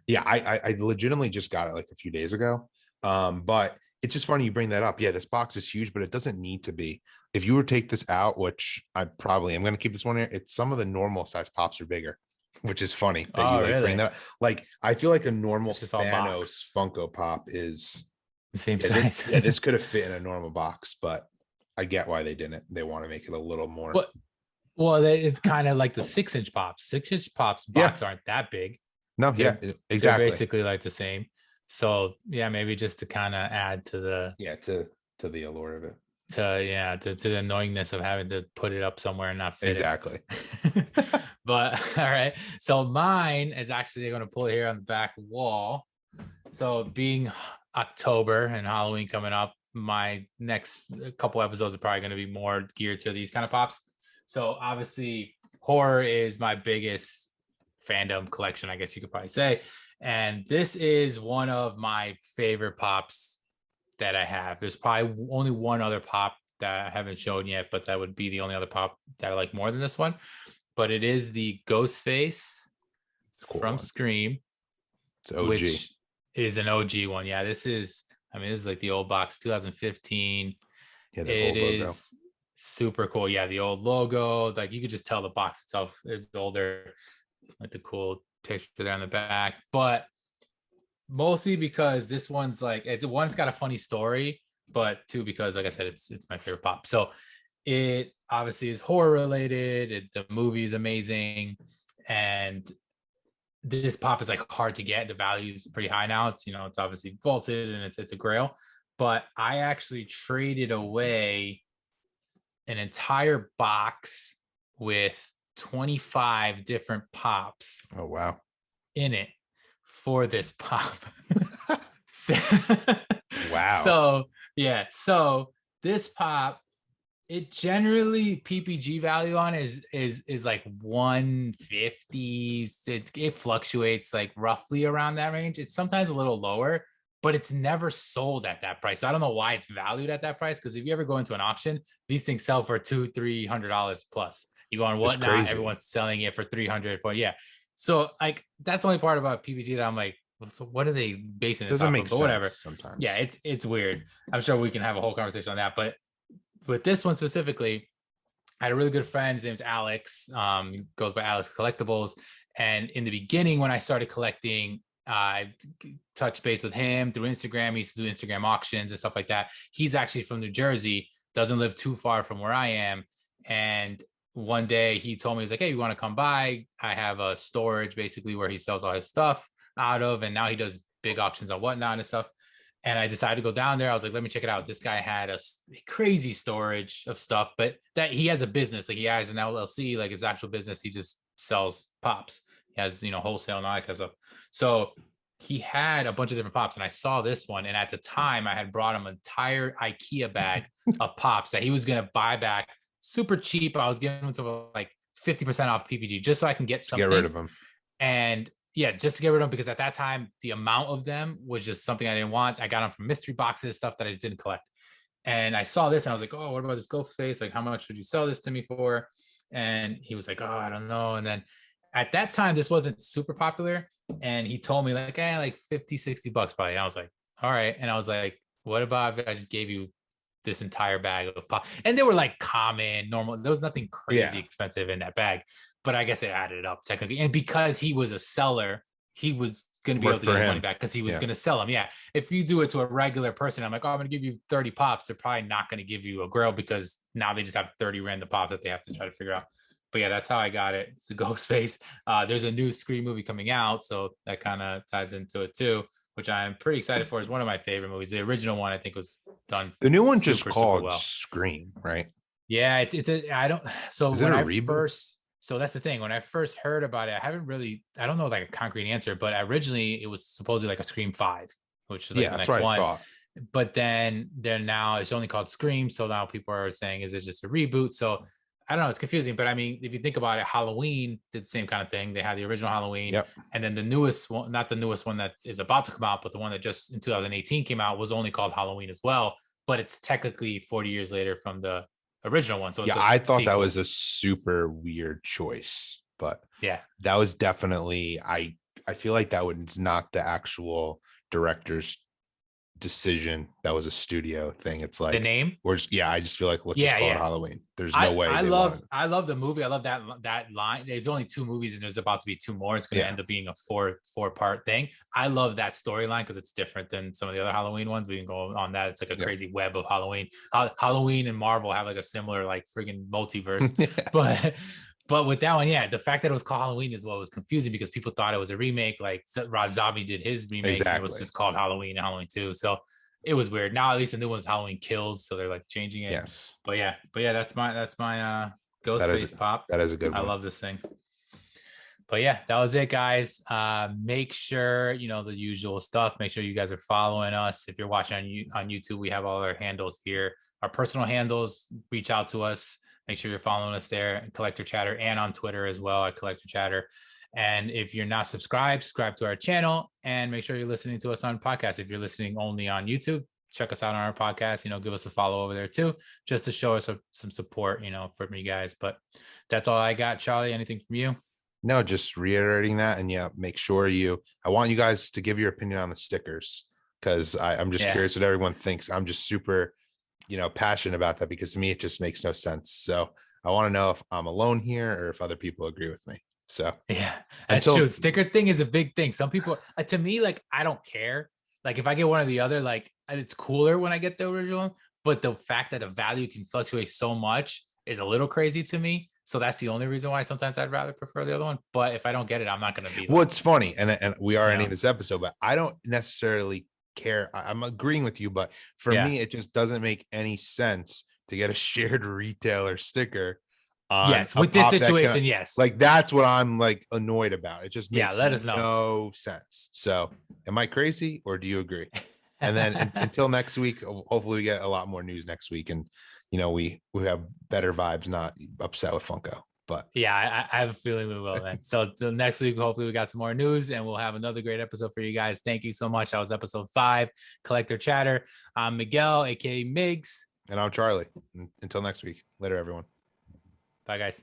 Yeah, I legitimately just got it a few days ago. But it's just funny you bring that up. Yeah, this box is huge, but it doesn't need to be. If you were to take this out, which I probably am going to keep this one here, it's some of the normal size pops are bigger, which is funny that you bring that up. I feel like a normal Thanos Funko Pop is the same size. This could have fit in a normal box, but I get why they didn't. They want to make it a little more. Well, it's kind of like the 6-inch pops. 6-inch pops box aren't that big. No, exactly. They're basically like the same. So maybe just to kind of add to the to the allure of it. to the annoyingness of having to put it up somewhere and not fit Exactly. it. But all right, so mine is actually going to pull it here on the back wall. So being October and Halloween coming up, my next couple episodes are probably going to be more geared to these kind of pops. So obviously horror is my biggest fandom collection, I guess you could probably say. And this is one of my favorite pops that I have. There's probably only one other pop that I haven't shown yet, but that would be the only other pop that I like more than this one. But it is the Ghostface from Scream. It's OG. Which is an OG one. Yeah, this is like the old box, 2015. Yeah, it is super cool. Yeah, the old logo. Like you could just tell the box itself is older. Like the cool picture there on the back. But mostly because this one's like it's got a funny story, but two, because like I said, it's my favorite pop. So it obviously is horror related. The movie is amazing, and this pop is like hard to get. The value is pretty high now. It's it's obviously vaulted and it's a grail. But I actually traded away an entire box with 25 different pops. Oh wow! In it for this pop. Wow. So yeah, so this pop, it generally PPG value on is like 150. It fluctuates like roughly around that range. It's sometimes a little lower, but it's never sold at that price. So I don't know why it's valued at that price, because if you ever go into an auction, these things sell for $200-300 plus. You go on Whatnot, everyone's selling it for 300 for So like that's the only part about PPG that I'm like, well, so what are they basing it doesn't off make of? sense But whatever. sometimes. Yeah, it's weird. I'm sure we can have a whole conversation on that. But with this one specifically, I had a really good friend. His name's Alex. Goes by Alex Collectibles. And in the beginning, when I started collecting, I touched base with him through Instagram. He used to do Instagram auctions and stuff like that. He's actually from New Jersey, doesn't live too far from where I am. And one day he told me, he's like, hey, you want to come by? I have a storage basically where he sells all his stuff out of. And now he does big auctions on Whatnot and stuff. And I decided to go down there. I was like, let me check it out. This guy had a crazy storage of stuff, but that he has a business. Like he has an LLC, like his actual business. He just sells pops. He has, wholesale and all that kind of stuff. So he had a bunch of different pops, and I saw this one. And at the time I had brought him an entire IKEA bag of pops that he was going to buy back super cheap. I was giving him to like 50% off PPG just so I can get something. Get rid of them. And yeah, just to get rid of them, because at that time, the amount of them was just something I didn't want. I got them from mystery boxes, stuff that I just didn't collect. And I saw this and I was like, oh, what about this Ghostface? Like, how much would you sell this to me for? And he was like, oh, I don't know. And then at that time, this wasn't super popular. And he told me like, like 50, 60 bucks probably. And I was like, all right. And I was like, what about if I just gave you this entire bag of pop? And they were like common, normal. There was nothing crazy expensive in that bag. But I guess it added up technically. And because he was a seller, he was going to be able to get his money back because he was going to sell them. Yeah. If you do it to a regular person, I'm like, oh, I'm going to give you 30 pops. They're probably not going to give you a grail because now they just have 30 random pops that they have to try to figure out. But yeah, that's how I got it. It's the Ghostface. There's a new Scream movie coming out, so that kind of ties into it too, which I'm pretty excited for. It's one of my favorite movies. The original one, I think, was done. The new one just called Scream, right? Yeah, I don't. So is when it a I reboot? first. So that's the thing. When I first heard about it, I don't know like a concrete answer, but originally it was supposedly like a Scream 5, which is like the next one. I thought. But then now it's only called Scream. So now people are saying, is it just a reboot? So I don't know. It's confusing. But I mean, if you think about it, Halloween did the same kind of thing. They had the original Halloween. And then the newest one, not the newest one that is about to come out, but the one that just in 2018 came out was only called Halloween as well. But it's technically 40 years later from the original one. So it's I thought that was a super weird choice, but that was definitely I feel like that was not the actual director's decision. That was a studio thing. It's like the name. Or just I just feel like let's just call it Halloween. There's no way. I love the movie. I love that line. There's only 2 movies and there's about to be 2 more. It's going to end up being a four-part thing. I love that storyline because it's different than some of the other Halloween ones. We can go on that. It's like a crazy web of Halloween. Halloween and Marvel have like a similar like friggin' multiverse. But with that one, the fact that it was called Halloween is what was confusing because people thought it was a remake. Like Rob Zombie did his remake, and it was just called Halloween and Halloween 2. So it was weird. Now at least the new one's Halloween Kills, so they're like changing it. Yes, But yeah, that's my that is Ghostface pop. that is a good I one. love this thing. But yeah, that was it, guys. Make sure the usual stuff. Make sure you guys are following us. If you're watching on YouTube, we have all our handles here, our personal handles. Reach out to us. Make sure you're following us there, Collector Chatter, and on Twitter as well at Collector Chatter. And if you're not subscribed, subscribe to our channel, and make sure you're listening to us on podcast. If you're listening only on YouTube, check us out on our podcast. Give us a follow over there too, just to show us some support, from you guys. But that's all I got. Charlie, anything from you? No, just reiterating that. And yeah, make sure I want you guys to give your opinion on the stickers, because I'm just curious what everyone thinks. I'm just super, passionate about that, because to me, it just makes no sense. So I want to know if I'm alone here or if other people agree with me. So yeah, that's true. Sticker thing is a big thing. Some people, to me, like, I don't care. Like, if I get one or the other, like, it's cooler when I get the original, but the fact that the value can fluctuate so much is a little crazy to me. So that's the only reason why sometimes I'd rather prefer the other one. But if I don't get it, I'm not going to be. What's funny, and we are ending this episode, but I don't necessarily care. I'm agreeing with you, but for me, it just doesn't make any sense to get a shared retailer sticker. Yes, with this situation, yes. Like, that's what I'm like annoyed about. It just makes let us know. No sense. So am I crazy, or do you agree? And then until next week, hopefully we get a lot more news next week, and we have better vibes, not upset with Funko. But yeah, I have a feeling we will, man. So till next week, hopefully we got some more news, and we'll have another great episode for you guys. Thank you so much. That was episode 5, Collector Chatter. I'm Miguel, aka Migs. And I'm Charlie. Until next week. Later, everyone. Bye, guys.